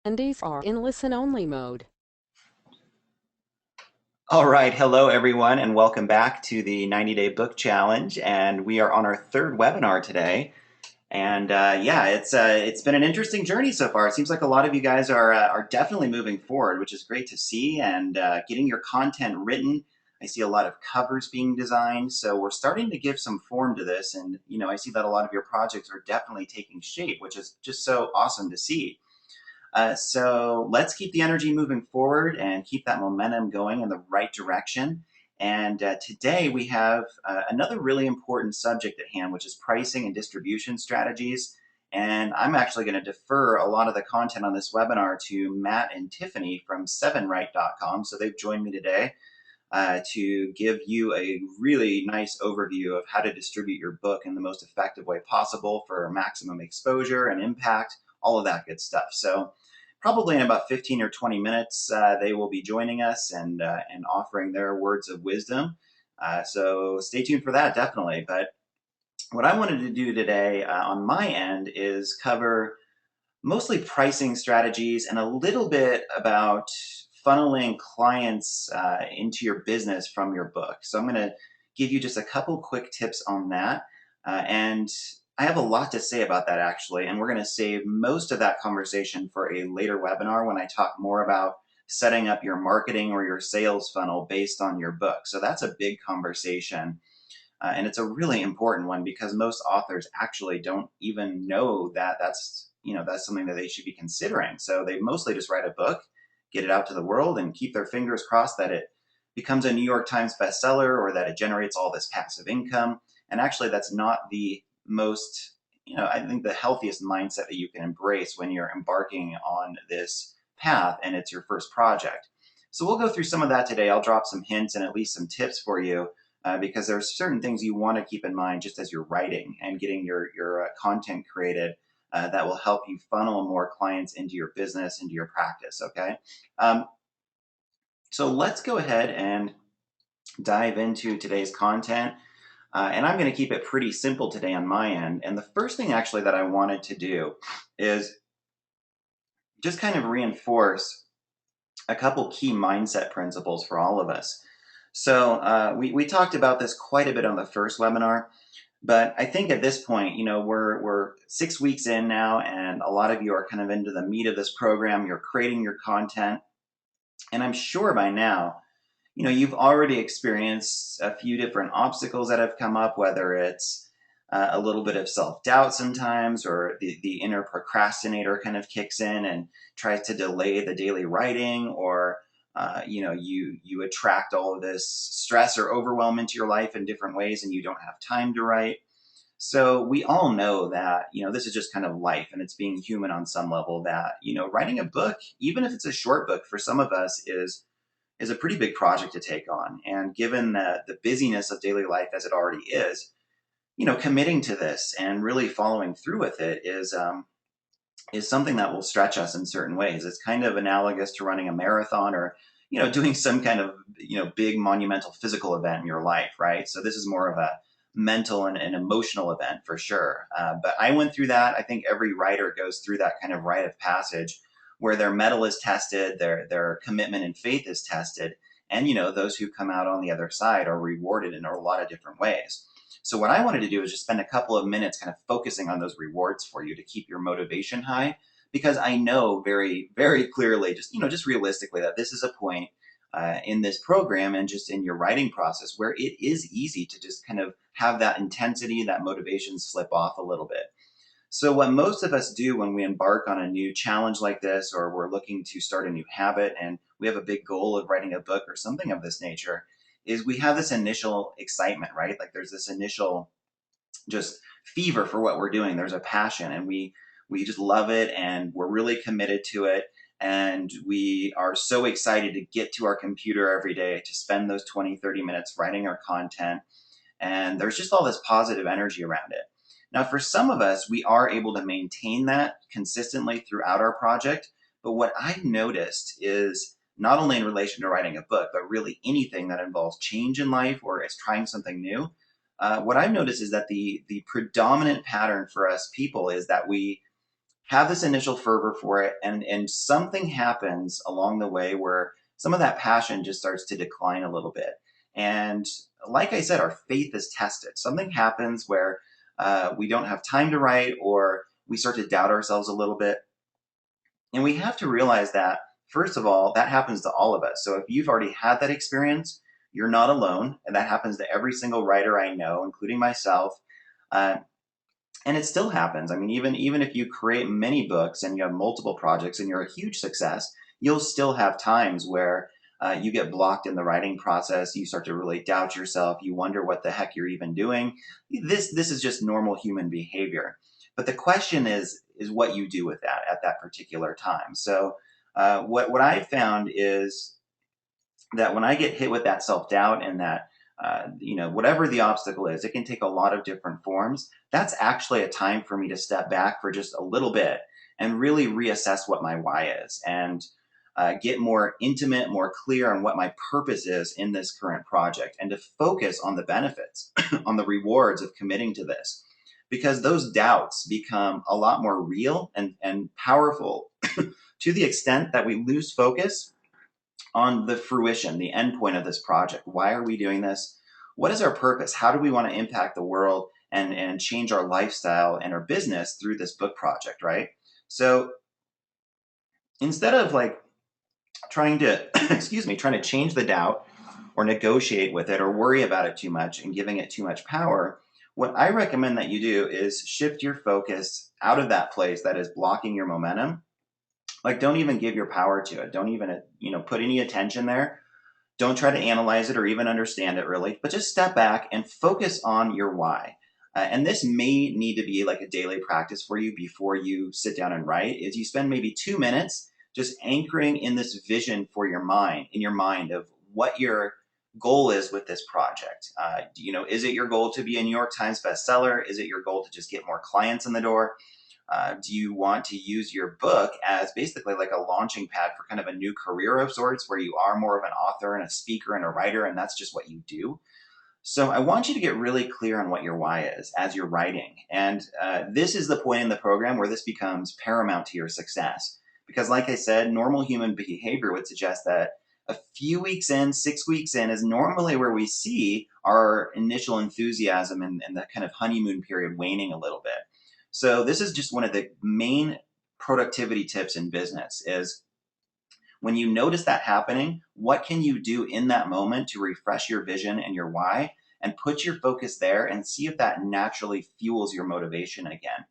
Attendees are in listen-only mode. All right, hello everyone, and welcome back to the 90-Day Book Challenge. And we are on our third webinar today. And yeah, it's been an interesting journey so far. It seems like a lot of you guys are definitely moving forward, which is great to see, and getting your content written. I see a lot of covers being designed, so we're starting to give some form to this. And I see that a lot of your projects are definitely taking shape, which is just so awesome to see. So let's keep the energy moving forward and keep that momentum going in the right direction. And today we have another really important subject at hand, which is pricing and distribution strategies. And I'm actually going to defer a lot of the content on this webinar to Matt and Tiffany from sevenwrite.com. So they've joined me today to give you a really nice overview of how to distribute your book in the most effective way possible for maximum exposure and impact, all of that good stuff. So probably in about 15 or 20 minutes, they will be joining us and offering their words of wisdom. So stay tuned for that, definitely. But what I wanted to do today on my end is cover mostly pricing strategies and a little bit about funneling clients into your business from your book. So I'm going to give you just a couple quick tips on that. And I have a lot to say about that actually, and we're going to save most of that conversation for a later webinar when I talk more about setting up your marketing or your sales funnel based on your book. So that's a big conversation. And it's a really important one because most authors actually don't even know that that's something that they should be considering. So they mostly just write a book, get it out to the world, and keep their fingers crossed that it becomes a New York Times bestseller or that it generates all this passive income. And actually, that's not the most, I think the healthiest mindset that you can embrace when you're embarking on this path and it's your first project. So we'll go through some of that today. I'll drop some hints and at least some tips for you because there are certain things you want to keep in mind just as you're writing and getting your content created that will help you funnel more clients into your business, into your practice. Okay, um, so let's go ahead and dive into today's content. And I'm going to keep it pretty simple today on my end. And the first thing actually that I wanted to do is just kind of reinforce a couple key mindset principles for all of us. So we talked about this quite a bit on the first webinar, but I think at this point, we're 6 weeks in now, and a lot of you are kind of into the meat of this program. You're creating your content, and I'm sure by now, you've already experienced a few different obstacles that have come up, whether it's a little bit of self-doubt sometimes, or the inner procrastinator kind of kicks in and tries to delay the daily writing, or you attract all of this stress or overwhelm into your life in different ways and you don't have time to write. So we all know that, this is just kind of life and it's being human on some level, that, writing a book, even if it's a short book, for some of us is a pretty big project to take on. And given the busyness of daily life as it already is, committing to this and really following through with it is something that will stretch us in certain ways. It's kind of analogous to running a marathon or, doing some kind of, big monumental physical event in your life, right? So this is more of a mental and an emotional event for sure. But I went through that. I think every writer goes through that kind of rite of passage where their mettle is tested, their commitment and faith is tested. And, those who come out on the other side are rewarded in a lot of different ways. So what I wanted to do is just spend a couple of minutes kind of focusing on those rewards for you to keep your motivation high, because I know very, very clearly, just realistically, that this is a point in this program and just in your writing process where it is easy to just kind of have that intensity, that motivation slip off a little bit. So what most of us do when we embark on a new challenge like this, or we're looking to start a new habit and we have a big goal of writing a book or something of this nature, is we have this initial excitement, right? Like there's this initial just fever for what we're doing. There's a passion and we just love it and we're really committed to it. And we are so excited to get to our computer every day to spend those 20, 30 minutes writing our content. And there's just all this positive energy around it. Now, for some of us, we are able to maintain that consistently throughout our project. But what I've noticed is not only in relation to writing a book, but really anything that involves change in life or is trying something new, what I've noticed is that the predominant pattern for us people is that we have this initial fervor for it, and something happens along the way where some of that passion just starts to decline a little bit. And like I said, our faith is tested. Something happens where we don't have time to write, or we start to doubt ourselves a little bit. And we have to realize that, first of all, that happens to all of us. So if you've already had that experience, you're not alone. And that happens to every single writer I know, including myself. Uh, and it still happens. I mean, even if you create many books and you have multiple projects and you're a huge success, you'll still have times where you get blocked in the writing process. You start to really doubt yourself. You wonder what the heck you're even doing. This is just normal human behavior. But the question is what you do with that at that particular time. So what I've found is that when I get hit with that self doubt and that whatever the obstacle is, it can take a lot of different forms. That's actually a time for me to step back for just a little bit and really reassess what my why is, and get more intimate, more clear on what my purpose is in this current project, and to focus on the benefits, on the rewards of committing to this. Because those doubts become a lot more real and powerful to the extent that we lose focus on the fruition, the end point of this project. Why are we doing this? What is our purpose? How do we want to impact the world and change our lifestyle and our business through this book project, right? So instead of like trying to, trying to change the doubt or negotiate with it or worry about it too much and giving it too much power, what I recommend that you do is shift your focus out of that place that is blocking your momentum. Like, don't even give your power to it. Don't even, put any attention there. Don't try to analyze it or even understand it really, but just step back and focus on your why. And this may need to be like a daily practice for you before you sit down and write, is you spend maybe 2 minutes just anchoring in this vision for your mind, in your mind, of what your goal is with this project. Is it your goal to be a New York Times bestseller? Is it your goal to just get more clients in the door? Do you want to use your book as basically like a launching pad for kind of a new career of sorts, where you are more of an author and a speaker and a writer, and that's just what you do? So I want you to get really clear on what your why is as you're writing. And this is the point in the program where this becomes paramount to your success. Because like I said, normal human behavior would suggest that a few weeks in, 6 weeks in, is normally where we see our initial enthusiasm and the kind of honeymoon period waning a little bit. So this is just one of the main productivity tips in business, is when you notice that happening, what can you do in that moment to refresh your vision and your why, and put your focus there and see if that naturally fuels your motivation again.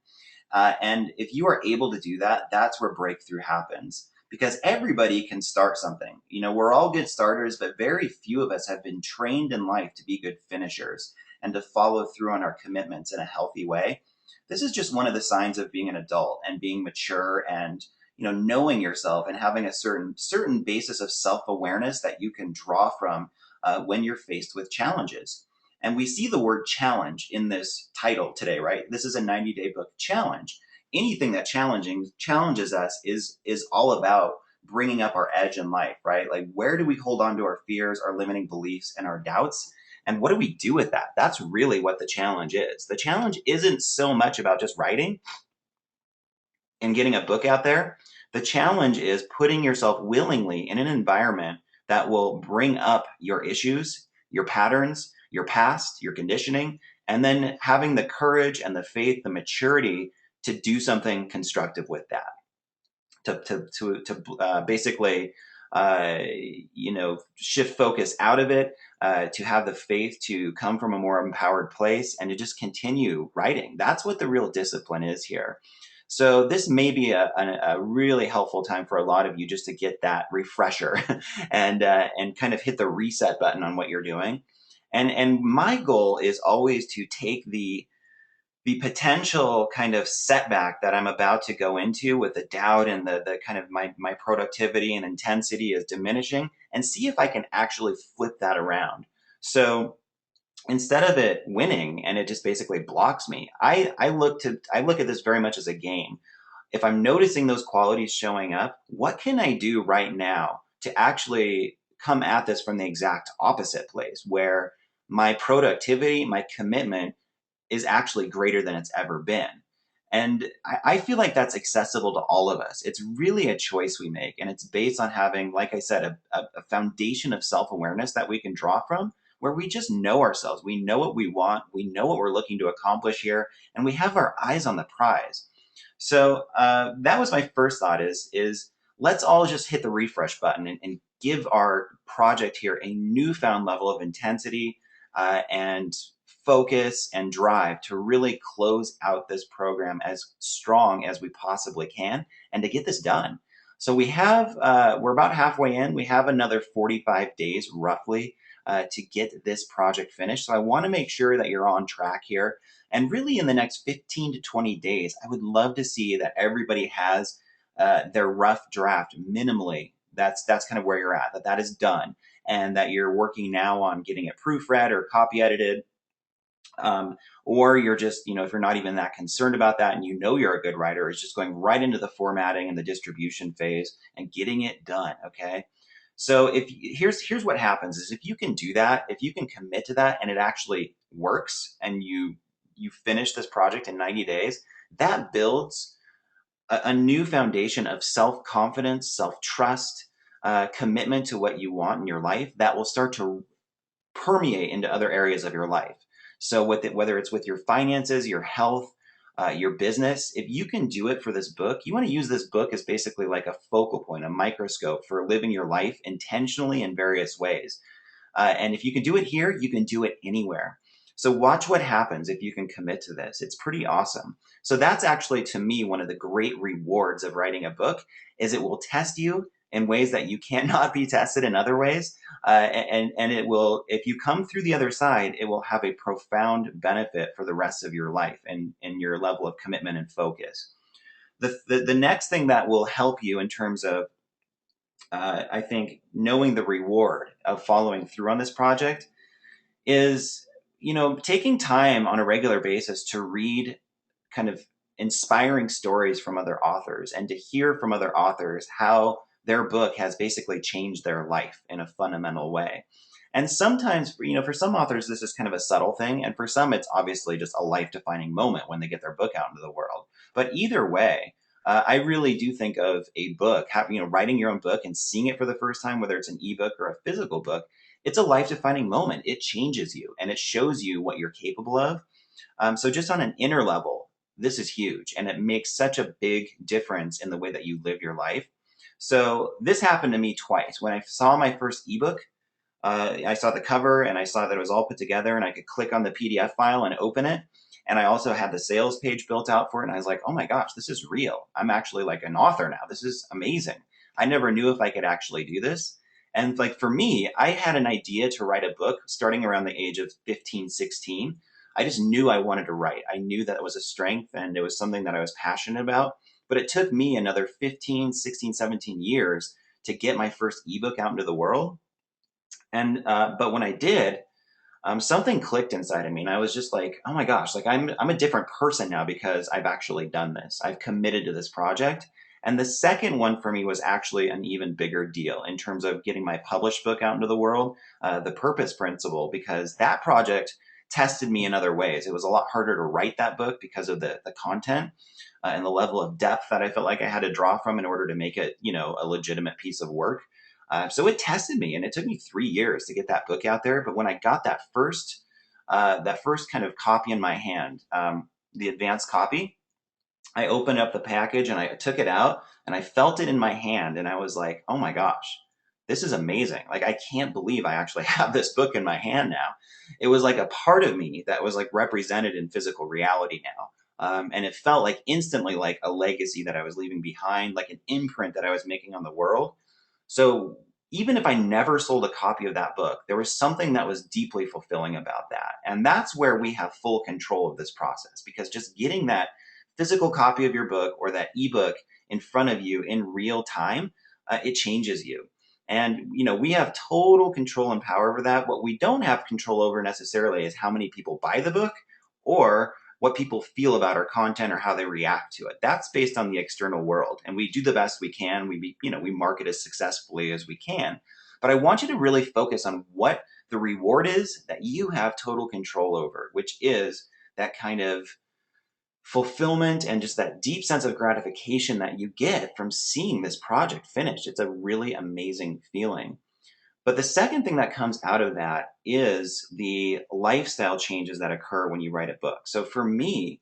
And if you are able to do that, that's where breakthrough happens, because everybody can start something. We're all good starters, but very few of us have been trained in life to be good finishers and to follow through on our commitments in a healthy way. This is just one of the signs of being an adult and being mature, and knowing yourself and having a certain basis of self-awareness that you can draw from when you're faced with challenges. And we see the word challenge in this title today, right? This is a 90-day book challenge. Anything that challenges us is all about bringing up our edge in life, right? Like, where do we hold on to our fears, our limiting beliefs, and our doubts? And what do we do with that? That's really what the challenge is. The challenge isn't so much about just writing and getting a book out there. The challenge is putting yourself willingly in an environment that will bring up your issues, your patterns, your past, your conditioning, and then having the courage and the faith, the maturity to do something constructive with that. To basically, shift focus out of it, to have the faith to come from a more empowered place, and to just continue writing. That's what the real discipline is here. So this may be a really helpful time for a lot of you, just to get that refresher and kind of hit the reset button on what you're doing. And my goal is always to take the potential kind of setback that I'm about to go into with the doubt and the kind of my productivity and intensity is diminishing, and see if I can actually flip that around. So instead of it winning and it just basically blocks me, I look at this very much as a game. If I'm noticing those qualities showing up, what can I do right now to actually come at this from the exact opposite place, where my productivity, my commitment is actually greater than it's ever been? And I feel like that's accessible to all of us. It's really a choice we make. And it's based on having, like I said, a foundation of self awareness that we can draw from, where we just know ourselves. We know what we want. We know what we're looking to accomplish here. And we have our eyes on the prize. So that was my first thought is let's all just hit the refresh button and give our project here a newfound level of intensity and focus and drive to really close out this program as strong as we possibly can and to get this done. So we're about halfway in. We have another 45 days roughly to get this project finished. So I want to make sure that you're on track here. And really, in the next 15 to 20 days, I would love to see that everybody has their rough draft minimally. That's kind of where you're at. That is done, and that you're working now on getting it proofread or copy edited. Or you're just, if you're not even that concerned about that and you're a good writer, it's just going right into the formatting and the distribution phase and getting it done. Okay. So here's what happens is if you can do that, if you can commit to that and it actually works and you finish this project in 90 days, that builds a new foundation of self-confidence, self-trust, commitment to what you want in your life that will start to permeate into other areas of your life. So whether it's with your finances, your health, your business, if you can do it for this book, you want to use this book as basically like a focal point, a microscope for living your life intentionally in various ways. And if you can do it here, you can do it anywhere. So watch what happens if you can commit to this. It's pretty awesome. So that's actually, to me, one of the great rewards of writing a book is it will test you in ways that you cannot be tested in other ways. And it will, if you come through the other side, it will have a profound benefit for the rest of your life and your level of commitment and focus. The next thing that will help you in terms of I think knowing the reward of following through on this project is, taking time on a regular basis to read kind of inspiring stories from other authors and to hear from other authors how their book has basically changed their life in a fundamental way. And sometimes, for some authors, this is kind of a subtle thing. And for some, it's obviously just a life defining moment when they get their book out into the world. But either way, I really do think of a book, writing your own book and seeing it for the first time, whether it's an ebook or a physical book, it's a life defining moment. It changes you and it shows you what you're capable of. So just on an inner level, this is huge and it makes such a big difference in the way that you live your life. So this happened to me twice. When I saw my first ebook, I saw the cover and I saw that it was all put together and I could click on the PDF file and open it. And I also had the sales page built out for it. And I was like, oh my gosh, this is real. I'm actually like an author now. This is amazing. I never knew if I could actually do this. And like for me, I had an idea to write a book starting around the age of 15, 16. I just knew I wanted to write. I knew that it was a strength and it was something that I was passionate about. But it took me another 15, 16, 17 years to get my first ebook out into the world. And but when I did, something clicked inside of me, and I was just like, "Oh my gosh! Like I'm a different person now because I've actually done this. I've committed to this project." And the second one for me was actually an even bigger deal in terms of getting my published book out into the world, the Purpose Principle, because that project tested me in other ways. It was a lot harder to write that book because of the content and the level of depth that I felt like I had to draw from in order to make it, a legitimate piece of work. So it tested me, and it took me 3 years to get that book out there. But when I got that first kind of copy in my hand, the advanced copy, I opened up the package and I took it out and I felt it in my hand, and I was like, "Oh my gosh, this is amazing! Like I can't believe I actually have this book in my hand now." It was like a part of me that was like represented in physical reality now. And it felt like instantly like a legacy that I was leaving behind, like an imprint that I was making on the world. So even if I never sold a copy of that book, there was something that was deeply fulfilling about that. And that's where we have full control of this process, because just getting that physical copy of your book or that ebook in front of you in real time, it changes you. And we have total control and power over that. What we don't have control over necessarily is how many people buy the book or what people feel about our content or how they react to it. That's based on the external world, and we do the best we can. We market as successfully as we can. But I want you to really focus on what the reward is that you have total control over, which is that kind of fulfillment and just that deep sense of gratification that you get from seeing this project finished. It's a really amazing feeling. But the second thing that comes out of that is the lifestyle changes that occur when you write a book. So for me,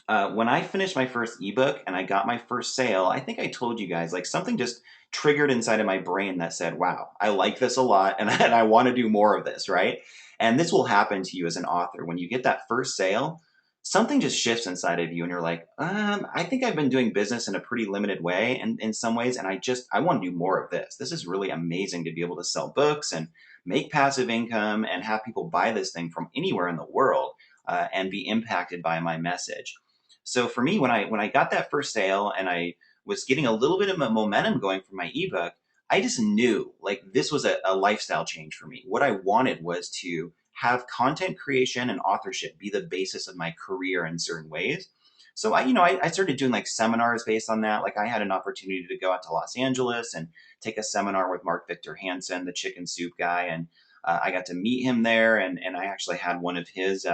when I finished my first ebook and I got my first sale, I think I told you guys, like, something just triggered inside of my brain that said, wow, I like this a lot and, and I want to do more of this, right? And this will happen to you as an author. When you get that first sale, something just shifts inside of you and you're like, I think I've been doing business in a pretty limited way and in some ways, and I want to do more of this. This is really amazing to be able to sell books and make passive income and have people buy this thing from anywhere in the world and be impacted by my message. So for me, when I got that first sale and I was getting a little bit of a momentum going for my ebook, I just knew like this was a lifestyle change for me. What I wanted was to have content creation and authorship be the basis of my career in certain ways. So I started doing like seminars based on that. Like I had an opportunity to go out to Los Angeles and take a seminar with Mark Victor Hansen, the chicken soup guy, and I got to meet him there, and I actually had one of his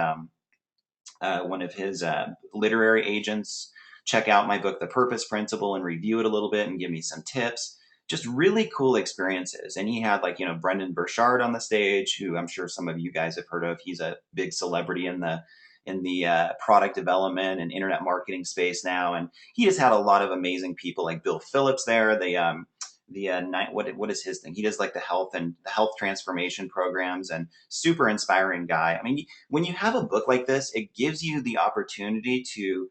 literary agents check out my book, The Purpose Principle, and review it a little bit and give me some tips. Just really cool experiences. And he had like, Brendan Burchard on the stage, who I'm sure some of you guys have heard of. He's a big celebrity in the product development and internet marketing space now. And he just had a lot of amazing people like Bill Phillips there. The night what is his thing? He does like the health transformation programs, and super inspiring guy. I mean, when you have a book like this, it gives you the opportunity to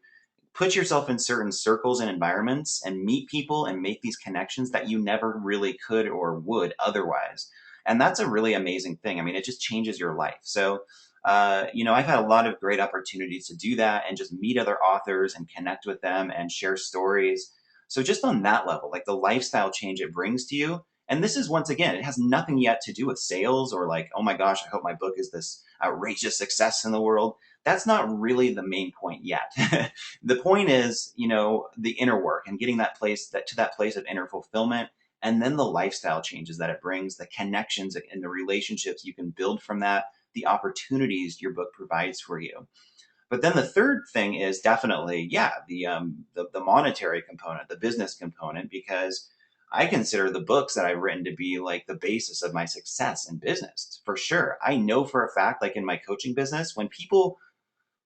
put yourself in certain circles and environments and meet people and make these connections that you never really could or would otherwise. And that's a really amazing thing. I mean, it just changes your life. So, I've had a lot of great opportunities to do that and just meet other authors and connect with them and share stories. So, just on that level, like the lifestyle change it brings to you. And this is, once again, it has nothing yet to do with sales or like, oh my gosh, I hope my book is this outrageous success in the world. That's not really the main point yet. The point is, the inner work and getting that place of inner fulfillment, and then the lifestyle changes that it brings, the connections and the relationships you can build from that, the opportunities your book provides for you. But then the third thing is definitely, yeah, the monetary component, the business component, because I consider the books that I've written to be like the basis of my success in business for sure. I know for a fact, like in my coaching business, when people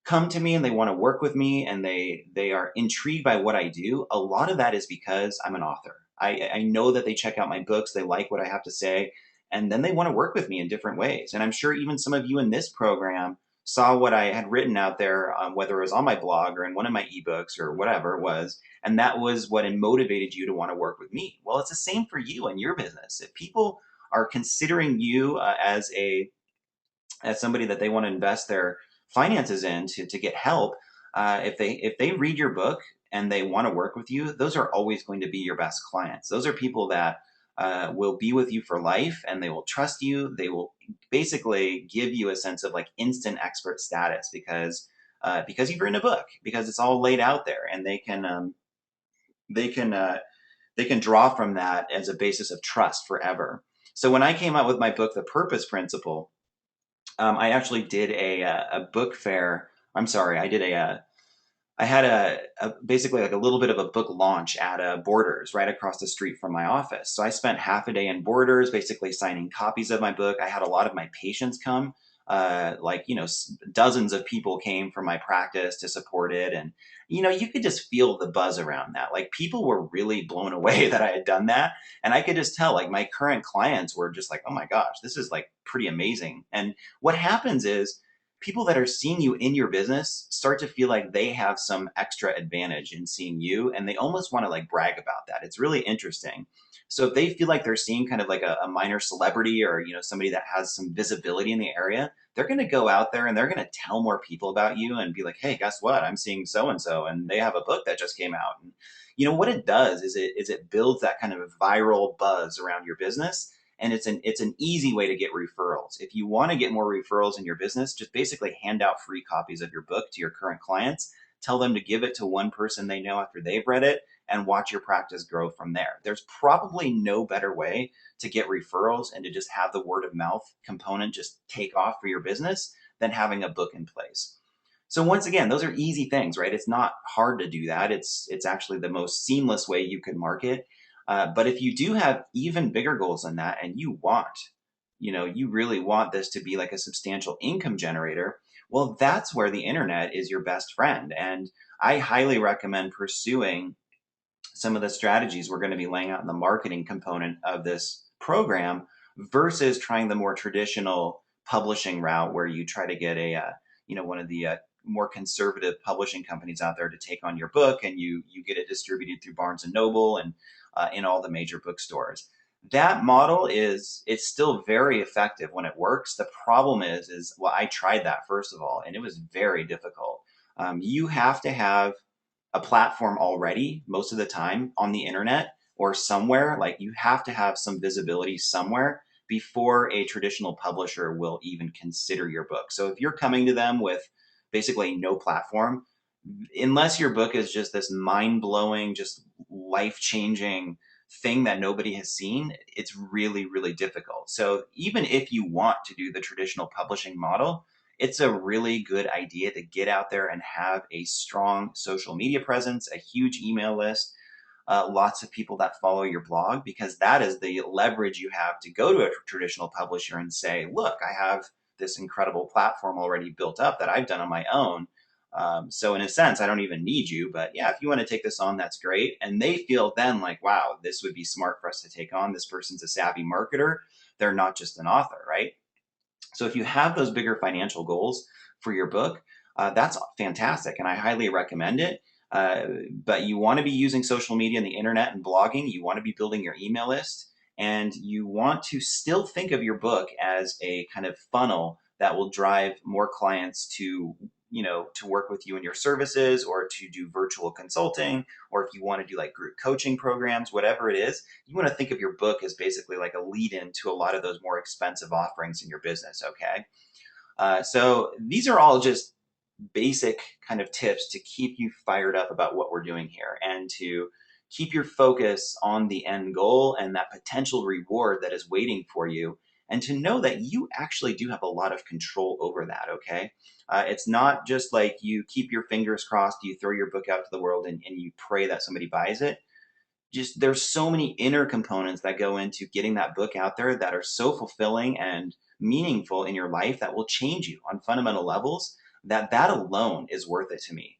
come to me and they want to work with me and they are intrigued by what I do, a lot of that is because I'm an author. I know that they check out my books, they like what I have to say, and then they want to work with me in different ways. And I'm sure even some of you in this program saw what I had written out there, whether it was on my blog or in one of my ebooks or whatever it was, and that was what motivated you to want to work with me. Well, it's the same for you and your business. If people are considering you as somebody that they want to invest their finances in to get help, if they read your book and they want to work with you, those are always going to be your best clients. Those are people that will be with you for life, and they will trust you. They will basically give you a sense of like instant expert status because you've written a book, because it's all laid out there, and they can they can draw from that as a basis of trust forever. So when I came out with my book, The Purpose Principle, I actually did a book fair. I'm sorry, I had basically like a little bit of a book launch at Borders right across the street from my office. So I spent half a day in Borders, basically signing copies of my book. I had a lot of my patients come. Like, dozens of people came from my practice to support it. And, you could just feel the buzz around that. Like, people were really blown away that I had done that. And I could just tell, like, my current clients were just like, oh my gosh, this is like pretty amazing. And what happens is, people that are seeing you in your business start to feel like they have some extra advantage in seeing you, and they almost want to like brag about that. It's really interesting. So if they feel like they're seeing kind of like a minor celebrity, or somebody that has some visibility in the area, they're going to go out there and they're going to tell more people about you and be like, hey, guess what, I'm seeing so and so, and they have a book that just came out. And what it does is it builds that kind of viral buzz around your business, and it's an easy way to get referrals. If you want to get more referrals in your business, just basically hand out free copies of your book to your current clients. Tell them to give it to one person they know after they've read it, and watch your practice grow from there. There's probably no better way to get referrals and to just have the word of mouth component just take off for your business than having a book in place. So once again, those are easy things, right? It's not hard to do that. It's actually the most seamless way you can market. But if you do have even bigger goals than that, and you really want this to be like a substantial income generator, well, that's where the internet is your best friend. And I highly recommend pursuing some of the strategies we're going to be laying out in the marketing component of this program versus trying the more traditional publishing route where you try to get one of the more conservative publishing companies out there to take on your book, and you get it distributed through Barnes and Noble and in all the major bookstores. That model is it's still very effective when it works. The problem is well, I tried that first of all, and it was very difficult. You have to have a platform already most of the time on the internet or somewhere. Like, you have to have some visibility somewhere before a traditional publisher will even consider your book. So if you're coming to them with basically no platform, unless your book is just this mind-blowing, just life-changing thing that nobody has seen, it's really, really difficult. So even if you want to do the traditional publishing model, it's a really good idea to get out there and have a strong social media presence, a huge email list, lots of people that follow your blog, because that is the leverage you have to go to a traditional publisher and say, look, I have this incredible platform already built up that I've done on my own. So in a sense, I don't even need you, but yeah, if you want to take this on, that's great. And they feel then like, wow, this would be smart for us to take on. This person's a savvy marketer. They're not just an author, right? So if you have those bigger financial goals for your book, that's fantastic, and I highly recommend it. But you want to be using social media and the internet and blogging. You want to be building your email list, and you want to still think of your book as a kind of funnel that will drive more clients to work with you in your services, or to do virtual consulting, or if you want to do like group coaching programs, whatever it is, you want to think of your book as basically like a lead in to a lot of those more expensive offerings in your business. Okay. So these are all just basic kind of tips to keep you fired up about what we're doing here, and to keep your focus on the end goal and that potential reward that is waiting for you, and to know that you actually do have a lot of control over that. Okay. It's not just like you keep your fingers crossed, you throw your book out to the world, and you pray that somebody buys it. Just there's so many inner components that go into getting that book out there that are so fulfilling and meaningful in your life, that will change you on fundamental levels, that alone is worth it to me.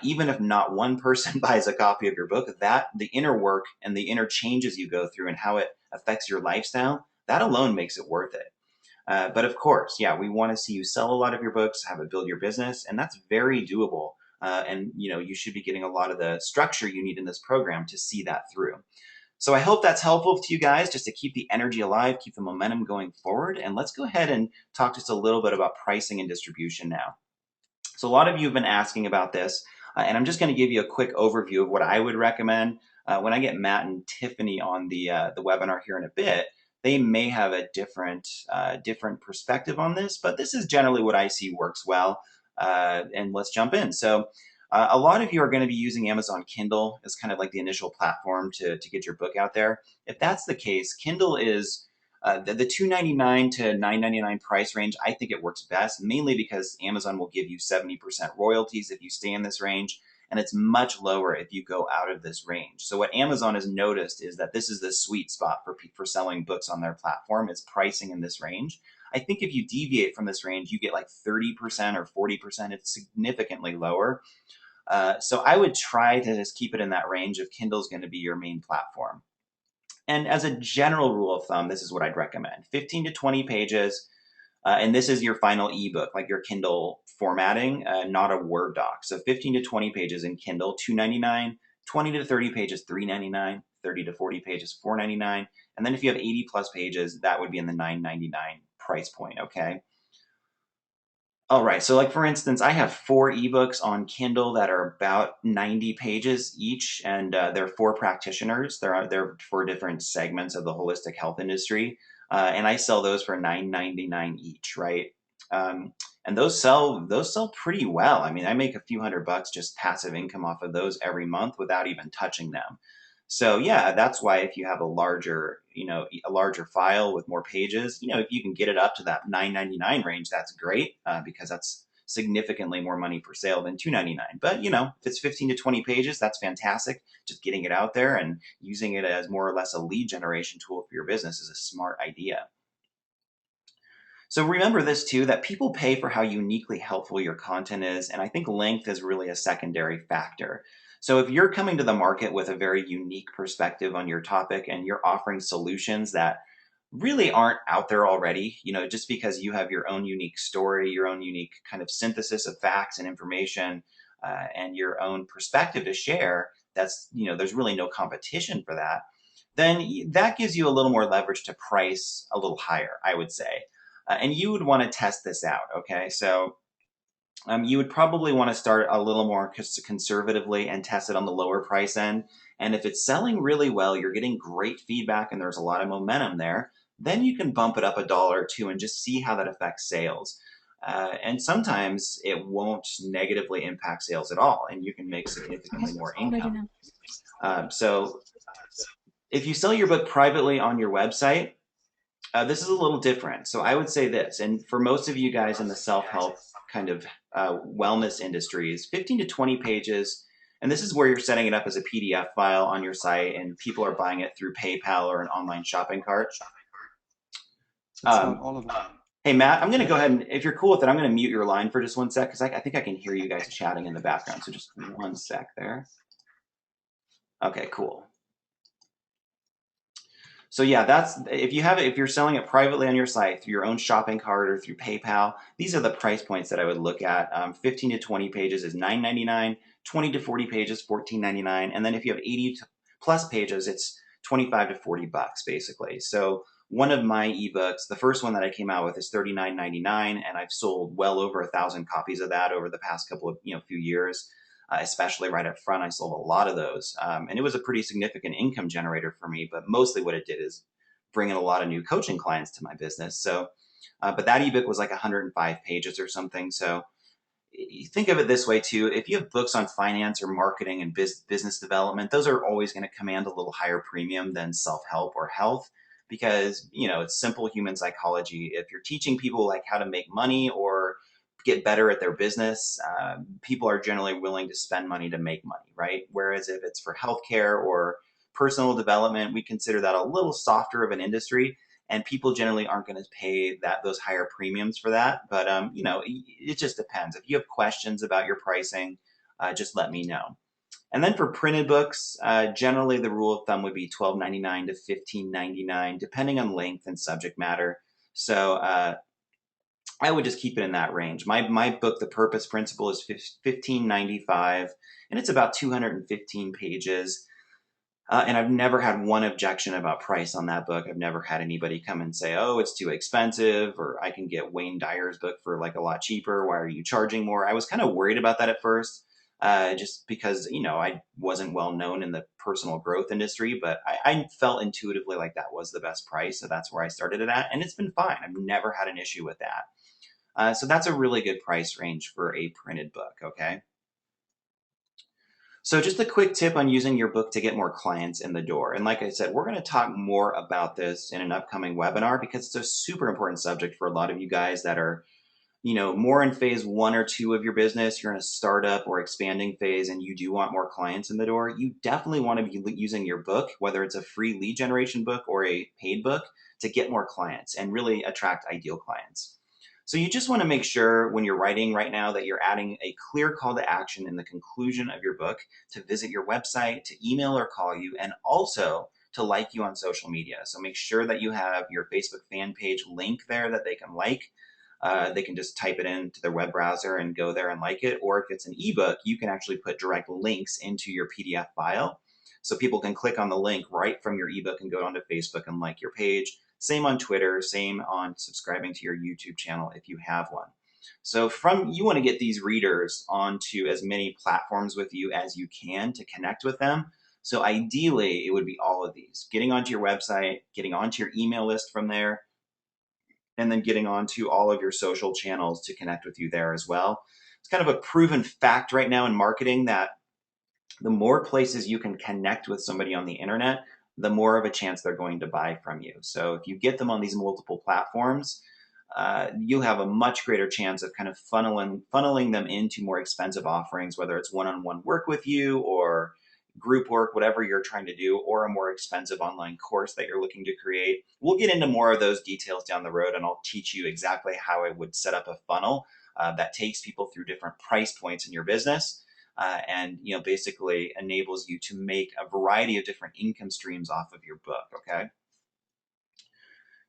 Even if not one person buys a copy of your book, that the inner work and the inner changes you go through and how it affects your lifestyle, that alone makes it worth it. But of course, yeah, we want to see you sell a lot of your books, have it build your business, and that's very doable. And you should be getting a lot of the structure you need in this program to see that through. So I hope that's helpful to you guys, just to keep the energy alive, keep the momentum going forward. And let's go ahead and talk just a little bit about pricing and distribution now. So a lot of you have been asking about this, and I'm just going to give you a quick overview of what I would recommend. When I get Matt and Tiffany on the webinar here in a bit, they may have a different perspective on this, but this is generally what I see works well. And let's jump in. So a lot of you are going to be using Amazon Kindle as kind of like the initial platform to get your book out there. If that's the case, Kindle is the $2.99 to $9.99 price range. I think it works best, mainly because Amazon will give you 70% royalties if you stay in this range, and it's much lower if you go out of this range. So what Amazon has noticed is that this is the sweet spot for selling books on their platform, is pricing in this range. I think if you deviate from this range, you get like 30% or 40%. It's significantly lower. So I would try to just keep it in that range if Kindle's going to be your main platform. And as a general rule of thumb, this is what I'd recommend: 15 to 20 pages. And this is your final ebook, like your Kindle formatting, not a Word doc. So 15 to 20 pages in Kindle, $2.99, 20 to 30 pages, $3.99, 30 to 40 pages, $4.99. And then if you have 80 plus pages, that would be in the $9.99 price point, okay? All right, so like for instance, I have 4 ebooks on Kindle that are about 90 pages each, and they're for practitioners. They're for different segments of the holistic health industry, and I sell those for $9.99 each, right? And those sell pretty well. I mean, I make a few $100 just passive income off of those every month without even touching them. So yeah, that's why if you have a larger file with more pages, if you can get it up to that $9.99 range, that's great, because that's significantly more money per sale than $2.99. But if it's 15 to 20 pages, that's fantastic. Just getting it out there and using it as more or less a lead generation tool for your business is a smart idea. So remember this too, that people pay for how uniquely helpful your content is, and I think length is really a secondary factor. So if you're coming to the market with a very unique perspective on your topic and you're offering solutions that really aren't out there already, just because you have your own unique story, your own unique kind of synthesis of facts and information, and your own perspective to share, there's really no competition for that, then that gives you a little more leverage to price a little higher, I would say. And you would want to test this out, okay? So you would probably want to start a little more conservatively and test it on the lower price end. And if it's selling really well, you're getting great feedback and there's a lot of momentum there, then you can bump it up $1 or $2 and just see how that affects sales. And sometimes it won't negatively impact sales at all, and you can make significantly more income. So if you sell your book privately on your website, this is a little different. So I would say this, and for most of you guys in the self-help kind of wellness industries, 15 to 20 pages, and this is where you're setting it up as a PDF file on your site and people are buying it through PayPal or an online shopping cart. All of them. Hey, Matt, I'm going to go ahead and, if you're cool with it, I'm going to mute your line for just 1 sec because I think I can hear you guys chatting in the background. So just 1 sec there. Okay, cool. So yeah, that's if you're selling it privately on your site through your own shopping cart or through PayPal, these are the price points that I would look at. 15 to 20 pages is $9.99, 20 to 40 pages $14.99, and then if you have 80 plus pages, it's $25 to $40 basically. So one of my ebooks, the first one that I came out with, is $39.99, and I've sold well over 1,000 copies of that over the past couple of few years. Especially right up front, I sold a lot of those. And it was a pretty significant income generator for me, but mostly what it did is bring in a lot of new coaching clients to my business. So, but that ebook was like 105 pages or something. So you think of it this way too. If you have books on finance or marketing and business development, those are always going to command a little higher premium than self-help or health because, it's simple human psychology. If you're teaching people like how to make money or get better at their business, people are generally willing to spend money to make money, right? Whereas if it's for healthcare or personal development, we consider that a little softer of an industry, and people generally aren't going to pay those higher premiums for that. But it just depends. If you have questions about your pricing, just let me know. And then for printed books, generally the rule of thumb would be $12.99 to $15.99, depending on length and subject matter. So I would just keep it in that range. My book, The Purpose Principle, is $15.95, and it's about 215 pages. And I've never had one objection about price on that book. I've never had anybody come and say, "Oh, it's too expensive," or "I can get Wayne Dyer's book for like a lot cheaper. Why are you charging more?" I was kind of worried about that at first, just because I wasn't well known in the personal growth industry, but I felt intuitively like that was the best price, so that's where I started it at, and it's been fine. I've never had an issue with that. So that's a really good price range for a printed book, okay? So just a quick tip on using your book to get more clients in the door. And like I said, we're going to talk more about this in an upcoming webinar because it's a super important subject for a lot of you guys that are, more in phase 1 or 2 of your business. You're in a startup or expanding phase and you do want more clients in the door. You definitely want to be using your book, whether it's a free lead generation book or a paid book, to get more clients and really attract ideal clients. So you just want to make sure when you're writing right now that you're adding a clear call to action in the conclusion of your book to visit your website, to email or call you, and also to like you on social media. So make sure that you have your Facebook fan page link there that they can like. They can just type it into their web browser and go there and like it. Or if it's an ebook, you can actually put direct links into your PDF file. So people can click on the link right from your ebook and go onto Facebook and like your page. Same on Twitter, same on subscribing to your YouTube channel if you have one. So you want to get these readers onto as many platforms with you as you can to connect with them. So ideally, it would be all of these: getting onto your website, getting onto your email list from there, and then getting onto all of your social channels to connect with you there as well. It's kind of a proven fact right now in marketing that the more places you can connect with somebody on the internet, the more of a chance they're going to buy from you. So if you get them on these multiple platforms, you'll have a much greater chance of kind of funneling them into more expensive offerings, whether it's one-on-one work with you or group work, whatever you're trying to do, or a more expensive online course that you're looking to create. We'll get into more of those details down the road, and I'll teach you exactly how I would set up a funnel that takes people through different price points in your business. And basically enables you to make a variety of different income streams off of your book. Okay.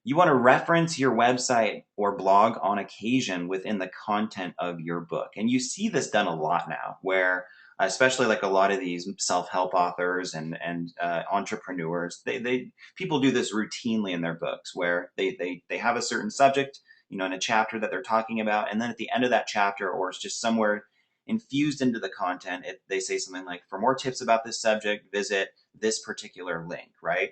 You want to reference your website or blog on occasion within the content of your book. And you see this done a lot now, where especially like a lot of these self-help authors and entrepreneurs, people do this routinely in their books, where they have a certain subject, in a chapter that they're talking about, and then at the end of that chapter, or it's just somewhere infused into the content, they say something like, for more tips about this subject, visit this particular link, right?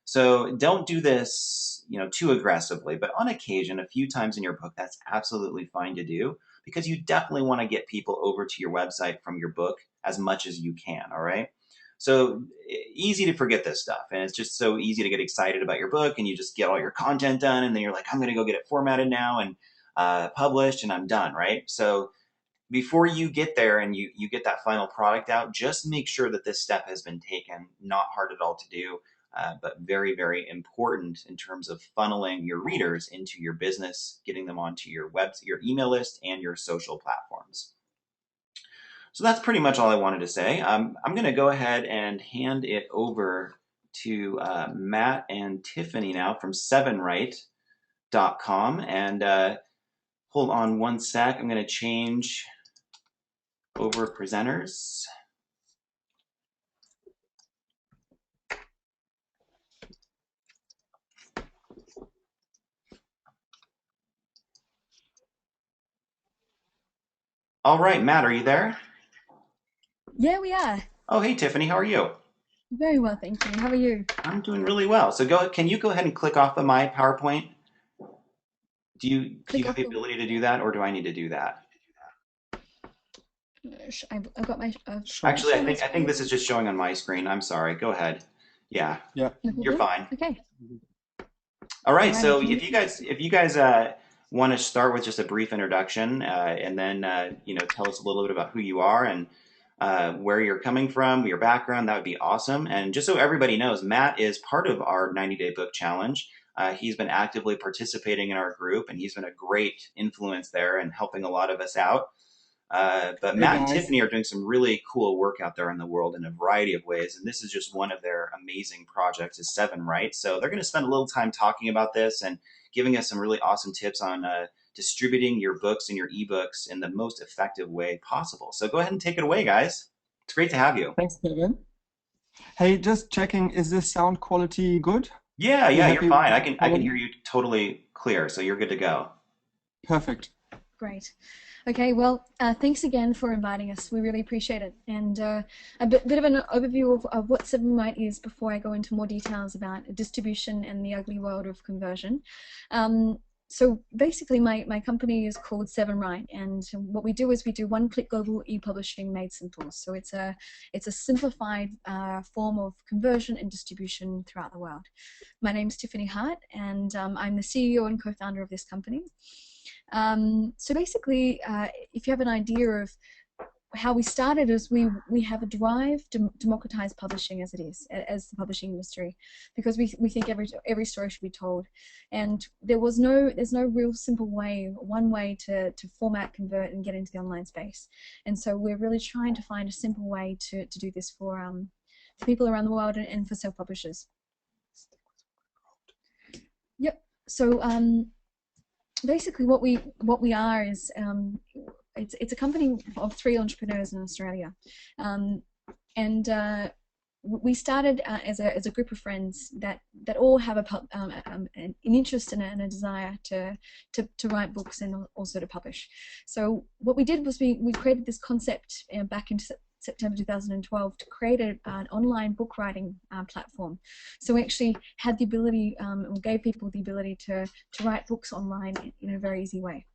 So don't do this, too aggressively, but on occasion, a few times in your book, that's absolutely fine to do, because you definitely want to get people over to your website from your book as much as you can, all right? So easy to forget this stuff, and it's just so easy to get excited about your book, and you just get all your content done, and then you're like, I'm going to go get it formatted now and published, and I'm done, right? So before you get there and you get that final product out, just make sure that this step has been taken. Not hard at all to do, but very, very important in terms of funneling your readers into your business, getting them onto your your email list and your social platforms. So that's pretty much all I wanted to say. I'm going to go ahead and hand it over to Matt and Tiffany now from sevenwrite.com. And hold on one sec. I'm going to change over presenters. All right, Matt, are you there? Yeah, we are. Oh, hey, Tiffany, how are you? Very well, thank you. How are you? I'm doing really well. So can you go ahead and click off of my PowerPoint? Do you have the ability to do that, or do I need to do that? I've got my. Actually, I think this is just showing on my screen. I'm sorry. Go ahead. Yeah, you're fine. Okay. All right. So if you guys want to start with just a brief introduction, and then tell us a little bit about who you are and where you're coming from, your background, that would be awesome. And just so everybody knows, Matt is part of our 90-day book challenge. He's been actively participating in our group, and he's been a great influence there and helping a lot of us out. But Matt and Tiffany are doing some really cool work out there in the world in a variety of ways, and this is just one of their amazing projects, is Seven Write. So they're going to spend a little time talking about this and giving us some really awesome tips on distributing your books and your ebooks in the most effective way possible. So go ahead and take it away, guys. It's great to have you. Thanks, Kevin. Hey, just checking, is this sound quality good? Yeah, you're fine. I can hear you totally clear, so you're good to go. Perfect. Great. Okay, well, thanks again for inviting us. We really appreciate it. And a bit of an overview of what Seven Write is before I go into more details about distribution and the ugly world of conversion. So basically, my company is called Seven Write, and what we do is we do one-click global e-publishing made simple. So it's a simplified form of conversion and distribution throughout the world. My name's Tiffany Hart, and I'm the CEO and co-founder of this company. So basically, if you have an idea of how we started, is we have a drive to democratize publishing as it is, as the publishing industry, because we think every story should be told, and there's no real simple way, one way to format, convert, and get into the online space. And so we're really trying to find a simple way to do this for people around the world and for self-publishers. Yep. So basically, what we are is it's a company of 3 entrepreneurs in Australia, and we started as a group of friends that all have an interest and a desire to write books and also to publish. So what we did was we created this concept back in September 2012 to create an online book writing platform. So we actually had the ability, or gave people the ability to write books online in a very easy way.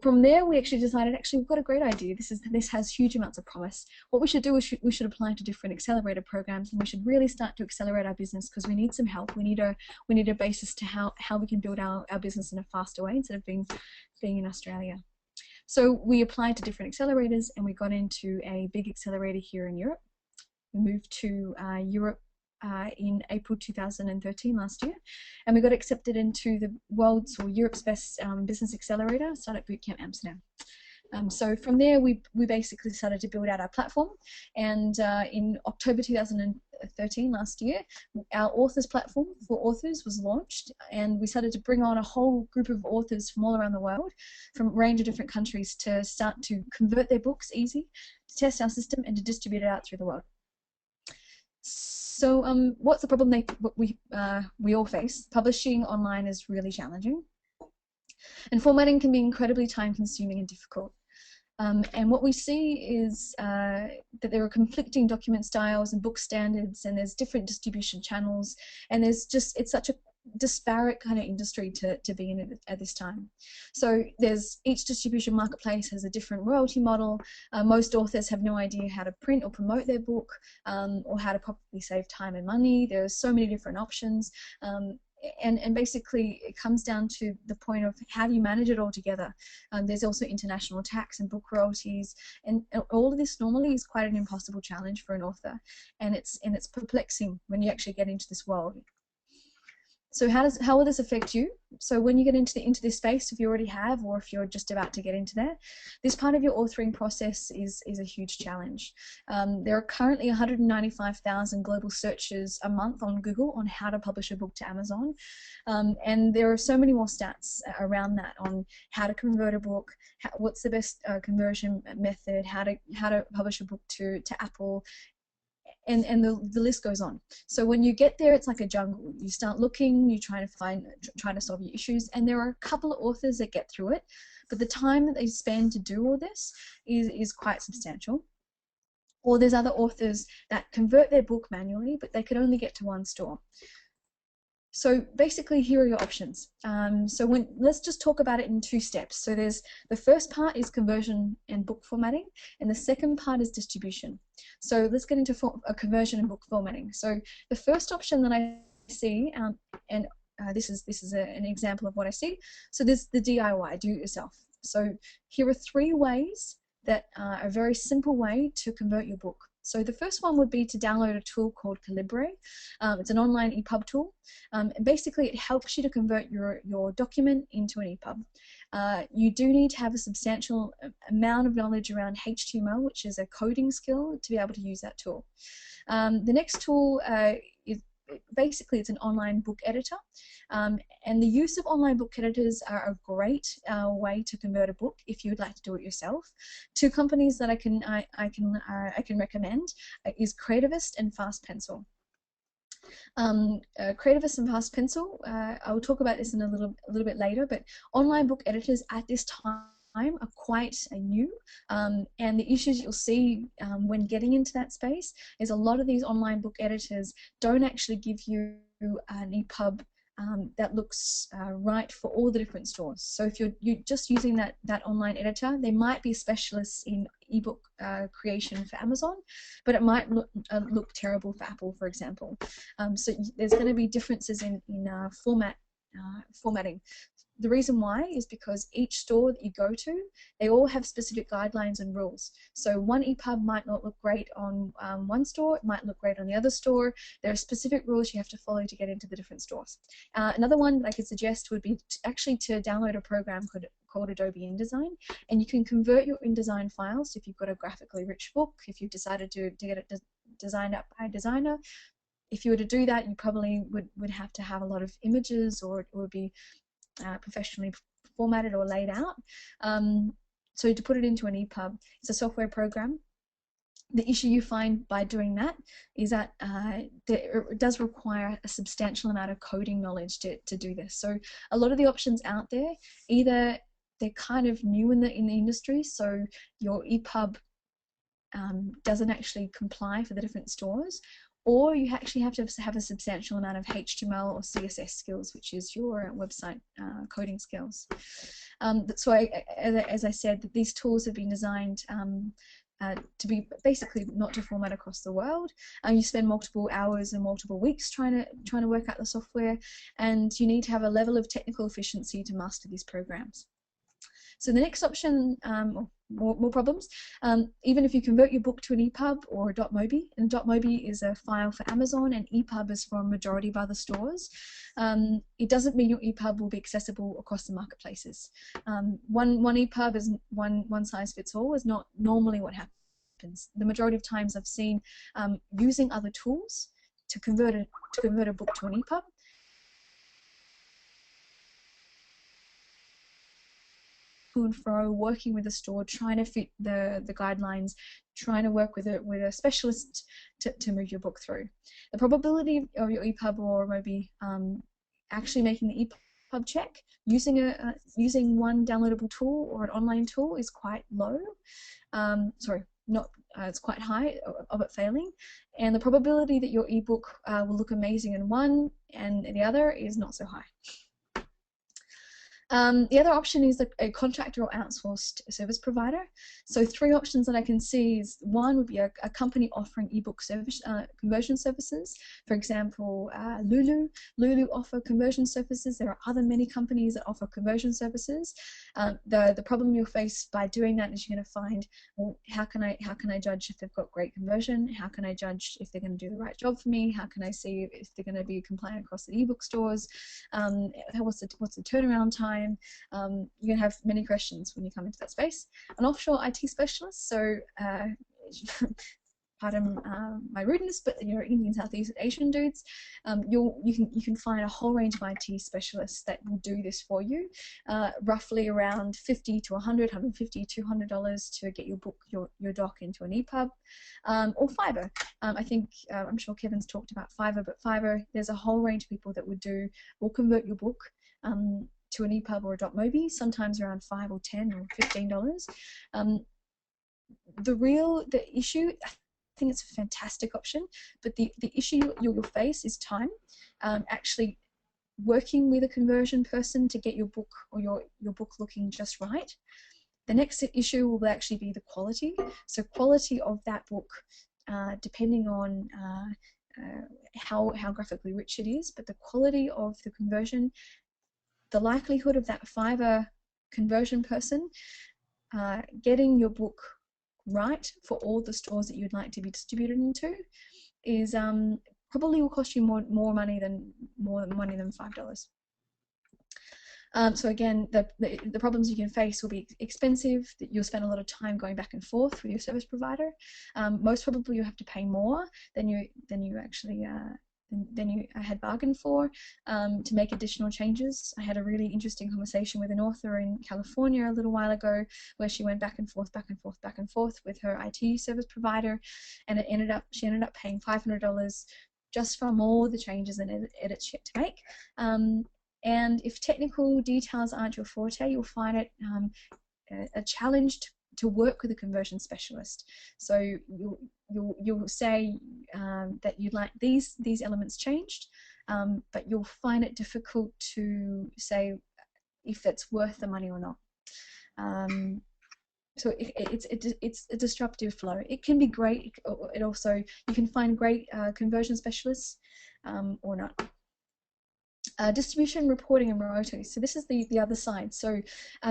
From there, we actually decided, we've got a great idea. This has huge amounts of promise. What we should do is we should apply to different accelerator programs, and we should really start to accelerate our business because we need some help. We need a basis to how we can build our business in a faster way instead of being in Australia. So we applied to different accelerators, and we got into a big accelerator here in Europe. We moved to Europe in April 2013 last year, and we got accepted into the world's or Europe's best business accelerator, Startup Bootcamp Amsterdam. So from there, we basically started to build out our platform, and in October 2013 last year, our authors platform for authors was launched, and we started to bring on a whole group of authors from all around the world, from a range of different countries, to start to convert their books easy, to test our system, and to distribute it out through the world. So what's the problem we all face? Publishing online is really challenging, and formatting can be incredibly time-consuming and difficult. And what we see is that there are conflicting document styles and book standards, and there's different distribution channels, and it's such a disparate kind of industry to be in at this time. So each distribution marketplace has a different royalty model. Most authors have no idea how to print or promote their book, or how to properly save time and money. There are so many different options. And basically it comes down to the point of how do you manage it all together. There's also international tax and book royalties, and all of this normally is quite an impossible challenge for an author, and it's perplexing when you actually get into this world. So how will this affect you? So when you get into this space, if you already have, or if you're just about to get into there, this part of your authoring process is a huge challenge. There are currently 195,000 global searches a month on Google on how to publish a book to Amazon, and there are so many more stats around that on how to convert a book, what's the best conversion method, how to publish a book to Apple. And the list goes on. So when you get there, it's like a jungle. You start looking, you try to solve your issues, and there are a couple of authors that get through it, but the time that they spend to do all this is quite substantial. Or there's other authors that convert their book manually, but they can only get to one store. So basically, here are your options. Let's just talk about it in two steps. So the first part is conversion and book formatting, and the second part is distribution. So let's get into conversion and book formatting. So the first option that I see, and this is an example of what I see. So there's the DIY, do it yourself. So here are 3 ways that are a very simple way to convert your book. So the first one would be to download a tool called Calibre. It's an online EPUB tool. And basically, it helps you to convert your document into an EPUB. You do need to have a substantial amount of knowledge around HTML, which is a coding skill, to be able to use that tool. The next tool is basically it's an online book editor, and the use of online book editors are a great way to convert a book if you would like to do it yourself. 2 companies that I can recommend is Creativist and Fast Pencil. Creativist and Fast Pencil, I will talk about this in a little bit later, but online book editors at this time are quite new, and the issues you'll see when getting into that space is a lot of these online book editors don't actually give you an EPUB that looks right for all the different stores. So if you're just using that online editor, they might be specialists in ebook creation for Amazon, but it might look terrible for Apple, for example. So there's going to be differences in formatting. The reason why is because each store that you go to, they all have specific guidelines and rules. So one EPUB might not look great on one store, it might look great on the other store. There are specific rules you have to follow to get into the different stores. Another one that I could suggest would be to download a program called Adobe InDesign, and you can convert your InDesign files if you've got a graphically rich book, if you've decided to get it designed up by a designer. If you were to do that, you probably would have to have a lot of images, or it would be professionally formatted or laid out. So to put it into an EPUB, it's a software program. The issue you find by doing that is that it does require a substantial amount of coding knowledge to do this. So a lot of the options out there, either they're kind of new in the industry, so your EPUB doesn't actually comply for the different stores, or you actually have to have a substantial amount of HTML or CSS skills, which is your website coding skills. So as I said, these tools have been designed to be basically not to format across the world. You spend multiple hours and multiple weeks trying to work out the software, and you need to have a level of technical efficiency to master these programs. So the next option, more problems, even if you convert your book to an EPUB or a .mobi, and .mobi is a file for Amazon and EPUB is for a majority of other stores, it doesn't mean your EPUB will be accessible across the marketplaces. One EPUB is one size fits all is not normally what happens. The majority of times I've seen using other tools to convert a book to an EPUB. To and fro, working with the store, trying to fit the guidelines, trying to work with a specialist to move your book through. The probability of your EPUB or Mobi actually making the EPUB check using one downloadable tool or an online tool is quite low. It's quite high of it failing, and the probability that your ebook will look amazing in one and the other is not so high. The other option is a contractor or outsourced service provider. So 3 options that I can see is one would be a company offering ebook service conversion services. For example, Lulu. Lulu offer conversion services. There are many companies that offer conversion services. The problem you'll face by doing that is you're going to find, well, how can I judge if they've got great conversion? How can I judge if they're going to do the right job for me? How can I see if they're going to be compliant across the ebook stores? What's the turnaround time? You're going to have many questions when you come into that space. An offshore IT specialist, so pardon my rudeness, but you're Indian Southeast Asian dudes. You can find a whole range of IT specialists that will do this for you, roughly around $50 to $100, $150 to $200 to get your book, your doc into an EPUB, or Fiverr. I think I'm sure Kevin's talked about Fiverr, but Fiverr, there's a whole range of people that will convert your book to an EPUB or a .mobi, sometimes around $5 or $10 or $15. The issue, I think it's a fantastic option, but the issue you'll face is time. Actually working with a conversion person to get your book or your book looking just right. The next issue will actually be the quality. So quality of that book, depending on how graphically rich it is, but the quality of the conversion, the likelihood of that Fiverr conversion person getting your book right for all the stores that you'd like to be distributed into is probably will cost you more money than $5. So again, the problems you can face will be expensive, that you'll spend a lot of time going back and forth with your service provider. Most probably you have to pay more than you actually had bargained for to make additional changes. I had a really interesting conversation with an author in California a little while ago where she went back and forth with her IT service provider, and she ended up paying $500 just from all the changes and edits she had to make. And if technical details aren't your forte, you'll find it a challenge to work with a conversion specialist. So you'll say that you'd like these elements changed, but you'll find it difficult to say if it's worth the money or not. So it's a disruptive flow. It can be great. It also, you can find great conversion specialists or not. Distribution, reporting, and royalties. So this is the other side. So